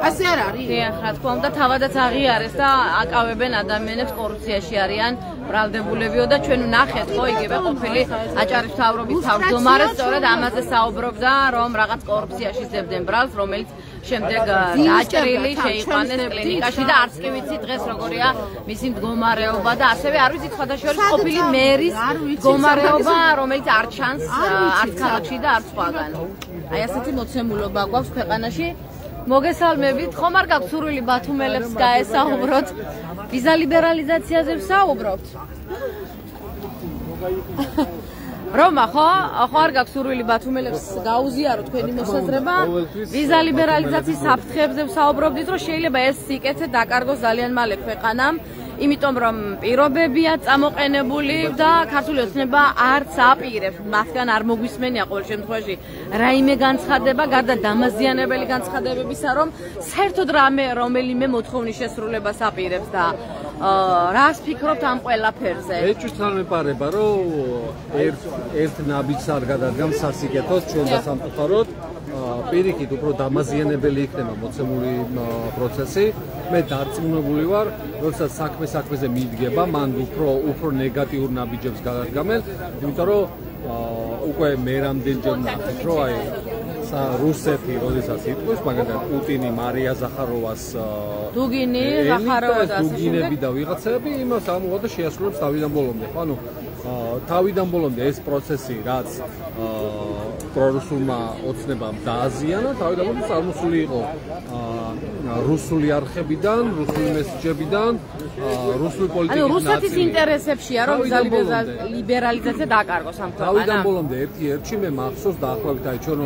ასე არ არის? დიახ, რა თქმა უნდა, თავადაც აღიარეს და აკავებენ ადამიანებს კორუფციაში არიან ბრალდებულებიო და ჩვენ ვნახეთ ხო იგივე ყოფილი აჭარის მთავრობის თავმჯდომარე სწორედ ამაზე საუბრობდა, რომ რაღაც კორუფციაში ძებდნენ ბრალს, რომელიც შემდეგ დაჭრილი შეიყვანეს კლინიკაში და არც კი ვიცი დღეს როგორია მისი მდგომარეობა და ასევე არ ვიცი სხვადასხვა ყოფილი მერის მდგომარეობა, რომელიც არ ჩანს არც ქალაქში და არც სხვაგან. აი ასეთი მოცემულობა გვაქვს ქვეყანაში. მოგესალმებით, ხომ არ გაქვს სურვილი ბათუმელებს გაესაუბროთ? ვიზა ლიბერალიზაციაზე ვსაუბრობთ? რომა ხო არ გაქვს სურვილი ბათუმელებს გაუზიაროთ თქვენი მოსაზრება? ვიზა ლიბერალიზაციის საფრთხეებზე ვსაუბრობდით, რომ შეიძლება ეს სიკეთე დაკარგოს ძალიან მალე ქვეყანამ. იმიტომ რომ პირობებია წამოყენებული და ქართული ოცნება არც აპირებს, მასგან არ მოგვისმენია ყოველ შემთხვევაში რაიმე განცხადება, გარდა დამაზიანებელი განცხადებებისა, რომ საერთოდ რომელიმე მოთხოვნის შესრულებას აპირებს და რას ფიქრობთ ამ ყველაფერზე? ეჭვთან მეპარება, რომ ერთ ნაბიჯს არ გადადგამს სასიკეთოს ჩვენ და სამწუხაროდ პირიქით უფრო დამაზიანებელი იქნება მოცემული პროცესი. მე დარწმუნებული ვარ, როდესაც საქმეზე მიდგება, მან უფრო ნეგატიურ ნაბიჯებს გადადგამენ, იმიტომ რომ უკვე მე რამდენჯერ ნახეთ, რომ აი რუსეთი, როდესაც იტყვის, მაგალითად პუტინი, მარია ზახაროვას დუგინი, ზახაროვა და დუგინები და ვიღაცები იმას ამოვა და შეასრულებს თავიდან ბოლომდე. ანუ თავიდან ბოლომდე ეს პროცესი, რაც პრორუსულმა ოცნებამ დააზიანა, თავიდან ბოლომდე წარმოსული იყო რუსული არხებიდან, რუსული მესეჯებიდან, რუსული პოლიტიკის ანუ რუსეთის ინტერესებშია, რომ ლიბერალიზაცია დააკარგოს ამ ქვეყანამ. თავიდან ბოლომდე ერთ-ერთი მე მახსოვს დაახლოებით აი ჩვენ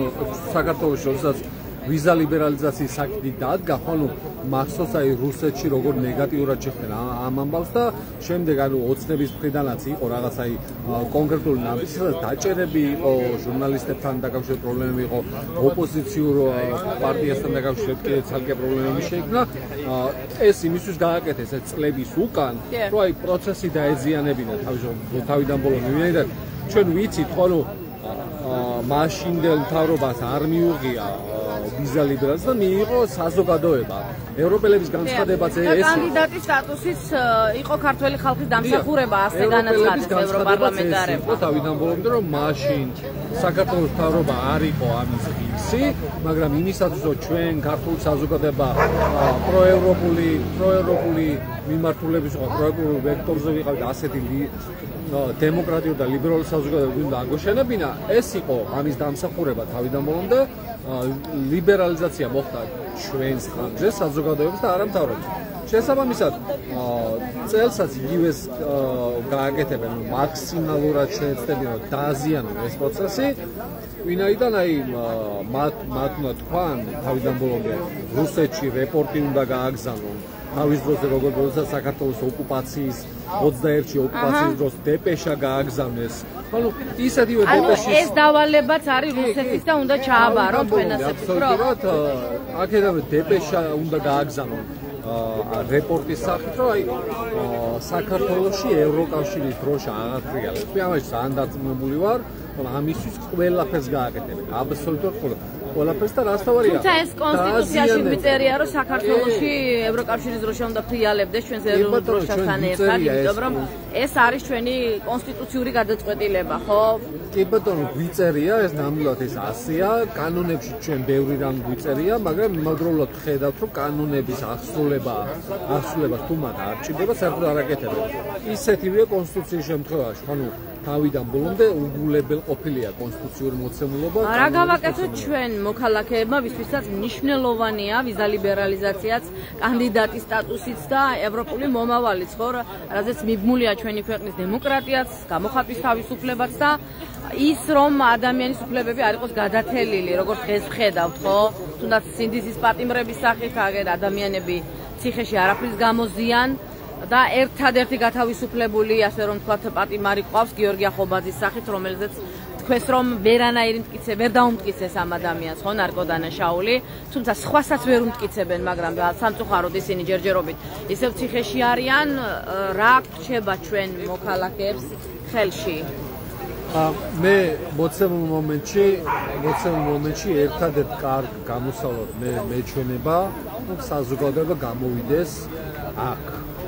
საქართველოში როდესაც ვიზა ლიბერალიზაციის საკითხი დადგა, ხოლო მახსოვს აი რუსეთში როგორ ნეგატიურად შეხვდნენ ამ ამბავს და შემდეგ ანუ ოცნების მხრიდანაც იყო რაღაც აი კონკრეტული ნაბიჯი, სადაც დაჭერები იყო ჟურნალისტებთან დაკავშირებით პრობლემები იყო, ოპოზიციურ პარტიასთან დაკავშირებით კი ცალკე პრობლემები შეიქმნა. ეს იმისთვის გააკეთეს ეს წლების უკან, რომ აი პროცესი დაეზიანებინა თავიდან ბოლომდე. ვინაიდან ჩვენ ვიცით, ხოლო მაშინდელ მთავრობას არ მიუღია ვიზა ლიბერალიზაცია და მიიღო საზოგადოება. ევროპელების განცხადებაც ეს კანდიდატის სტატუსიც იყო ქართველი ხალხის დამსახურება, ასე განაცხადეს ევროპარლამენტარებმა. თავიდან ბოლომდე რომ მაშინ საქართველოს მთავრობა არ იყო ამის ღირსი, მაგრამ იმისათვის რომ ჩვენ ქართული საზოგადოება პროევროპული მიმართულების იყო, პროევროპულ ვექტორზე ვიყავით ასეთი დემოკრატიული და ლიბერალური საზოგადოება უნდა აგოშენებინა, ეს იყო ამის დამსახურება თავიდან ბოლომდე. ლიბერალიზაცია მოხდა ჩვენს ხალხზე, საზოგადოების და არა მთავრობის. შესაბამისად, წელსაც იგივეს გააკეთებენ, მაქსიმალურად შეეცდებიან, რომ დააზიანონ ეს პროცესი. ვინაიდან აი მათ თქვან თავიდან ბოლომდე რუსეთში რეპორტი უნდა გააგზავნონ. თავის დროზე როგორც საქართველოს ოკუპაციის 21-ში ოკუპაციის დროს დეპეშა გააგზავნეს. ანუ ისეთივე დეპეშის ეს დავალებაც არის რუსეთის და უნდა ჩააბარონ თქვენ ასე ვფიქრობთ. აქედან დეპეშა უნდა გააგზავნონ რეპორტის სახით, რომ აი საქართველოში ევროკავშირის დროშა აღარ ამაში ძალიან დარწმუნებული ვარ, რომ ამისთვის ყველაფერს გააკეთებენ. აბსოლუტურად ყველაფერს და რას თავარია. თუმცა ეს კონსტიტუციაში მიწერია, რომ საქართველოში ევროკავშირის დროშა უნდა ფრიალებდეს ჩვენს ეროვნულ დროშასთან ერთად, იმიტომ რომ ეს არის ჩვენი კონსტიტუციური გადაწყვეტილება, ხო? კი ბატონო, გვიწერია, ეს ნამდვილად ეს ასეა, კანონებში ჩვენ ბევრი რამ გვიწერია, მაგრამ იმავდროულად ხედავთ, რომ კანონების აღსრულებას თუ მათ არ ჭირდება, საერთოდ არ აკეთებენ. ისეთივე კონსტიტუციის შემთხვევაში, ანუ თავიდან ბოლომდე უგულებელ ყოფილია კონსტიტუციური მოცემულობა. რა გავაკეთოთ ჩვენ მოქალაქეებმა, ვისთვისაც მნიშვნელოვანია ვიზა ლიბერალიზაციაც, კანდიდატის სტატუსიც და ევროპული მომავალიც, ხო, რაზეც მიბმულია ჩვენი ქვეყნის დემოკრატიაც, გამოხატვის თავისუფლებაც და ის რომ ადამიანის უფლებები არ იყოს გადათელილი, როგორც დღეს ვხედავთ, ხო? თუნდაც სინდისის პატიმრების სახით ადამიანები ციხეში არაფრის გამოზიან და ერთადერთი გათავისუფლებული, ასე რომ თქვათ, პატიმარი ყავს გიორგი ახობაძის სახით, რომელზეც თქვეს რომ ვერანაირი მტკიცე ვერ დაუმტკიცეს ამ ადამიანს, ხო, ნარკოდანაშაული, თუმცა სხვასაც ვერ უმტკიცებენ, მაგრამ სამწუხაროდ ისინი ჯერჯერობით ისევ ციხეში არიან. რა გრჩება ჩვენ მოქალაქეებს ხელში? მე მოცემულ მომენტში ერთადერთ კარგ გამოსავალად მეჩვენება, რომ საზოგადოება გამოვიდეს აქ,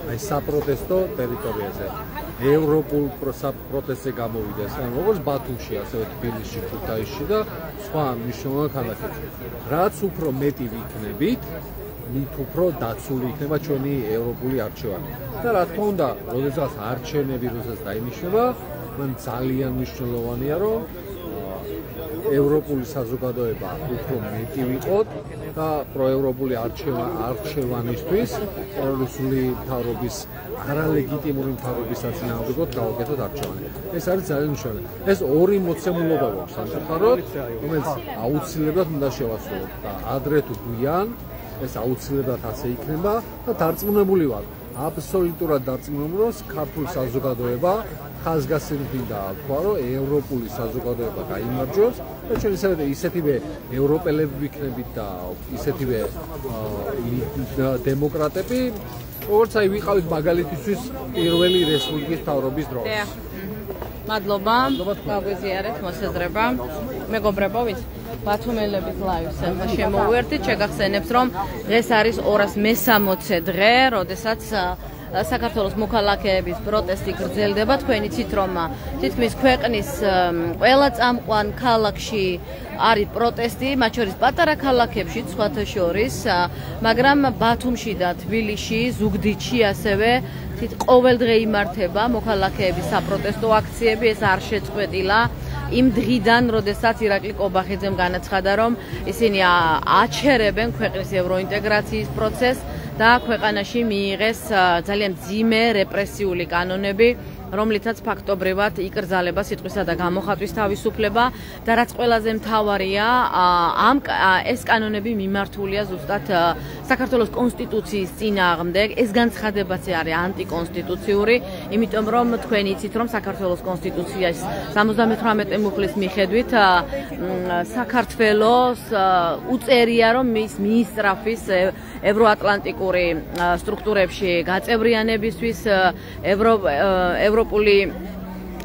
აი საპროტესტო ტერიტორიაზე. ევროპულ პროტესტზე გამოვიდეს, ანუ როგორც ბათუმში, ასევე თბილისში, ქუთაისში და სხვა მნიშვნელოვან ქალაქებში. რაც უფრო მეტი ვიქნებით, მით უფრო დაცული იქნება ჩვენი ევროპული არჩევანი. და რა თქმა უნდა, როდესაც არჩევნები დაინიშნება, მან ძალიან მნიშვნელოვანია, რომ ევროპული საზოგადოება უფრო მეტი ვიყოთ და პროევროპული არჩევანისთვის რუსული მთავრობის არალეგიტიმური მთავრობის საწინააღმდეგოდ გავაკეთოთ არჩევანი. ეს არის ძალიან მნიშვნელოვანი. ეს ორი მოცემულობა გვაქვს სამწუხაროდ, რომელიც აუცილებლად უნდა შევასრულოთ და ადრე თუ გვიან ეს აუცილებლად ასე იქნება და დარწმუნებული ვარ, აბსოლუტურად დარწმუნებული ქართული საზოგადოება ხაზგასმებდა თქვა რომ ევროპული საზოგადოება გაიმარჯვებს და ჩვენ ისეთივე ევროპელები ვიქნებით და ისეთივე დემოკრატები როგორც აი ვიყავით მაგალითისთვის პირველი რესპუბლიკის მთავრობის დროს. მადლობა. გაგვიზიარეთ მოსაზრება. მეგობრებო, ვიცი ბათუმელების ლაივს ახლა შემოვიერთით, შეგახსენებთ რომ დღეს არის 260 დღე, როდესაც საქართველოს მოქალაქეების პროტესტი გრძელდება. თქვენ იცით რომ თითქმის ქვეყნის ყველა წამყვან ქალაქში არის პროტესტი, მათ შორის პატარა ქალაქებში სხვათა შორის, მაგრამ ბათუმში და თბილისში, ზუგდიდში ასევე ყოველდღე იმართება მოქალაქეების საპროტესტო აქციები. ეს არ შეწყვეტილა იმ დღიდან, როდესაც ირაკლი კობახიძემ განაცხადა, რომ ისინი აჩერებენ ქვეყნის ევროინტეგრაციის პროცესს და ქვეყანაში მიიღეს ძალიან მძიმე რეპრესიული კანონები, რომლითაც ფაქტობრივად იკრძალება სიტყვისა და გამოხატვის თავისუფლება და რაც ყველაზე მთავარია, ეს კანონები მიმართულია ზუსტად საქართველოს კონსტიტუციის წინააღმდეგ. ეს განცხადებაც არის ანტიკონსტიტუციური, იმიტომ რომ თქვენ იცით რომ საქართველოს კონსტიტუციის 78 მუხლის მიხედვით საქართველოს უწერია რომ მის მიისწრაფის ევროატლანტიკური სტრუქტურებში გაწევრიანებისთვის ევროპული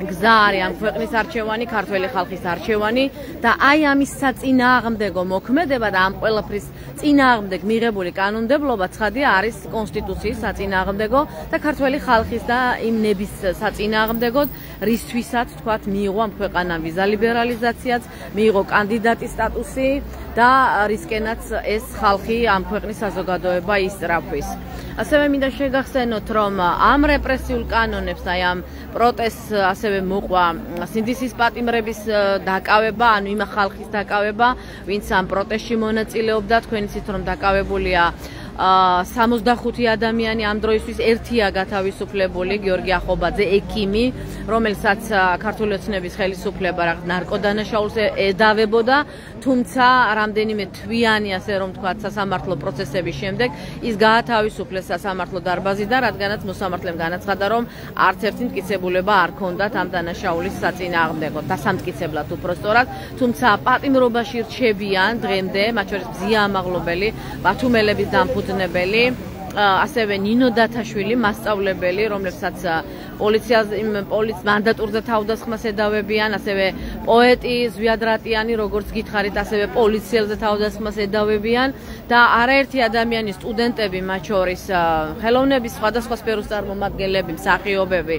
გზა არის ამ ქვეყნის არჩევანი, ქართველი ხალხის არჩევანი და აი ამის საწინააღმდეგო მოქმედება და ამ ყველაფრის წინააღმდეგ მიღებული კანონმდებლობა ცხადია არის კონსტიტუციის საწინააღმდეგო და ქართველი ხალხის და იმ ნების საწინააღმდეგო, რისთვისაც თქვათ მიიღო ამ ქვეყანამ ვიზა ლიბერალიზაციაც, მიიღო კანდიდატის სტატუსი და რისკენაც ეს ხალხი ამ ქვეყნის საზოგადოება ისწრაფვის. ასევე მინდა შეგახსენოთ, რომ ამ რეპრესიულ კანონებს, აი ამ პროტესტს ასევე მოყვა სინდისის პატიმრების დაკავება, ანუ იმ ხალხის დაკავება, ვინც ამ პროტესტში მონაწილეობდა. თქვენ იცით, რომ დაკავებულია 65 ადამიანი, ამ დროისთვის ერთია გათავისუფლებული, გიორგი ახობაძე, ექიმი, რომელსაც ქართული ოცნების ხელისუფლება ნარკოდანაშაულს ედავებოდა, თუმცა რამდენიმე თვიანი, ასე რომ თქვა, სასამართლო პროცესების შემდეგ ის გაათავისუფლეს სასამართლო დარბაზიდან, რადგანაც მოსამართლემ განაცხადა, რომ არც ერთი მტკიცებულება არ ქონდათ ამ დანაშაულის საწინააღმდეგოდ, დასამტკიცებლად უпростоრად, თუმცა პატიმრობაში რჩებიან დღემდე, მათ შორის მზია ამაღლობელი, ბათუმელების დამფუძნებელი, ასევე ნინო დათაშვილი, მასწავლებელი, რომლებსაც პოლიციის მანდატურზე თავდასხმას ედავებიან, ასევე პოეტი ზვიად რატიანი, როგორც გითხარით, ასევე პოლიციელზე თავდასხმას ედავებიან და არაერთი ადამიანი, სტუდენტები, მათ შორის ხელოვნების სხვადასხვა სფეროს წარმომადგენლები, მსახიობები,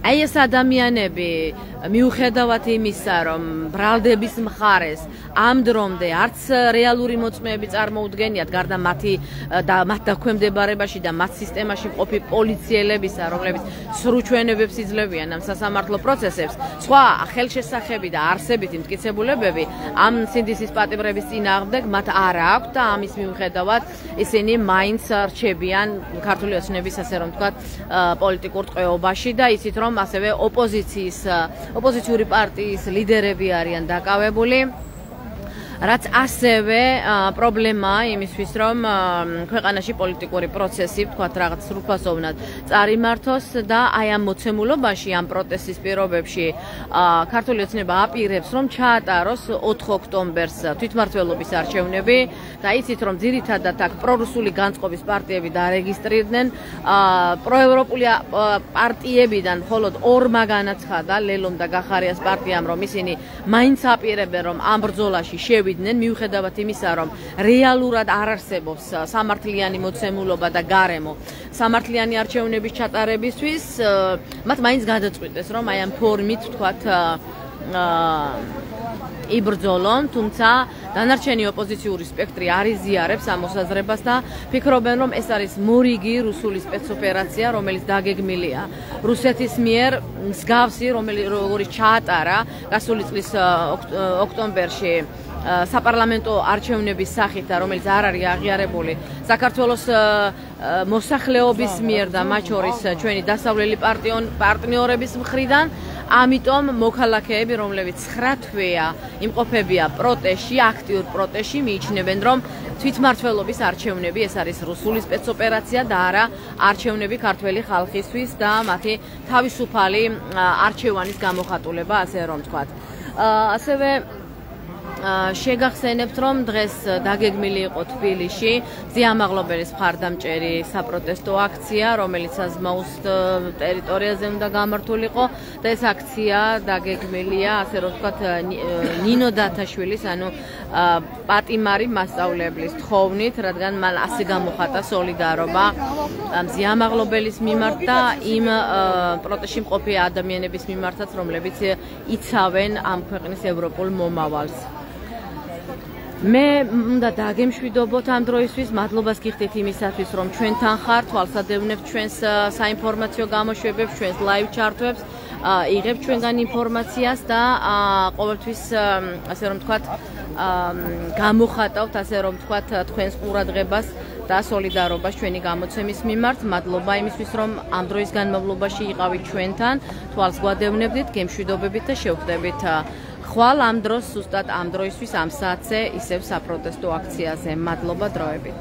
აი ეს ადამიანები მიუხედავად იმისა, რომ ბრალდების მხარეს ამ დრომდე არც რეალური მოწმეები წარმოუდგენიათ გარდა მათ დაქვემდებარებაში და მათ სისტემაში მყოფი პოლიციელებისა, რომლებიც სრუჩვენებებს იძლევიან ამ სასამართლო პროცესებს, სხვა ხელშესახები და არსებითი მტკიცებულებები ამ სინდისის პატიმრების წინააღმდეგ მათ არ აქვთ და ამის მიუხედავად ისინი მაინც რჩებიან ქართული ოცნების, ასე რომ ვთქვათ, პოლიტიკურ ტყვეობაში და იცით რომ ასევე ოპოზიციური პარტიის ლიდერები არიან დაკავებული, რაც ასევე პრობლემაა იმისთვის, რომ ქვეყანაში პოლიტიკური პროცესი, ვთქვათ, რაღაც სრულფასოვნად წარიმართოს და აი ამ მოცემულობაში, ამ პროტესტის პირობებში ქართული ოცნება აპირებს, რომ ჩაატაროს 4 ოქტომბერს თვითმმართველობის არჩევნები და იცით, რომ ძირითადად აქ პრორუსული განწყობის პარტიები დარეგისტრირდნენ, პროევროპული პარტიებიდან მხოლოდ 2-მა განაცხადა, ლელომ და გახარიას პარტიამ, რომ ისინი მაინც აპირებენ, რომ ამ ბრძოლაში შევიდნენ, მიუხედავად იმისა, რომ რეალურად არ არსებობს სამართლიანი მოცემულობა და გარემო სამართლიანი არჩევნების ჩატარებისთვის, მათ მაინც გადაწყვიტეს, რომ აი ამ ფორმით, ვთქვათ, იბრძოლონ, თუმცა დანარჩენი ოპოზიციური სპექტრი არ იზიარებს ამ მოსაზრებას და ფიქრობენ, რომ ეს არის მორიგი რუსული სპეცოპერაცია, რომელიც დაგეგმილია რუსეთის მიერ, მსგავსი, რომელიც ჩაატარა გასული წლის ოქტომბერში საპარლამენტო არჩევნების სახით და რომელიც არ არის აღიარებული საქართველოს მოსახლეობის მიერ და მათ შორის ჩვენი დასავლელი პარტნიორების მხრიდან, ამიტომ მოქალაქეები, რომლებიც 9 თვეა იმყოფებია პროტესტში, აქტიურ პროტესტში, მიიჩნევენ, რომ თვითმმართველობის არჩევნები ეს არის რუსული სპეცოპერაცია და არა არჩევნები ქართველი ხალხისთვის და მათი თავისუფალი არჩევანის გამოხატულება, ასე რომ ვთქვათ. ასევე შეგახსენებთ, რომ დღეს დაგეგმილი იყო თბილისში ზიამაღლობელის მხარდამჭერი საპროტესტო აქცია, რომელიც აზმაუს ტერიტორიაზე უნდა გამართულიყო და ეს აქცია დაგეგმილია, ასე რომ ვთქვათ, ნინო დათაშვილის, ანუ პატიმარი მასწავლებლის თხოვნით, რადგან მან ასე გამოხატა სოლიდარობა ზიამაღლობელის მიმართ და იმ პროტესტში მყოფი ადამიანების მიმართაც, რომლებიც იცავენ ამ ქვეყნის ევროპულ მომავალს. მე უნდა დაგემშვიდობოთ ამ დროისთვის, მადლობას გიხდით იმისათვის, რომ ჩვენთან ხართ, თვალსადევნებთ ჩვენს საინფორმაციო გამოშვებებს, ჩვენს ლაივ ჩარტვებს, იღებთ ჩვენგან ინფორმაციას და ყოველთვის, ასე რომ ვთქვათ, გამოხატავთ, ასე რომ ვთქვათ, თქვენს ყურადღებას და სოლიდარობას ჩვენი გამოცემის მიმართ. მადლობა იმისთვის, რომ ამ დროის განმავლობაში იყავით ჩვენთან, თვალს გვადევნებდით, გემშვიდობებით და შევხვდებით ხვალ ამ დროს, ზუსტად ამ დროისთვის, ამ საათზე, ისევ საპროტესტო აქციაზე. მადლობა დროებით.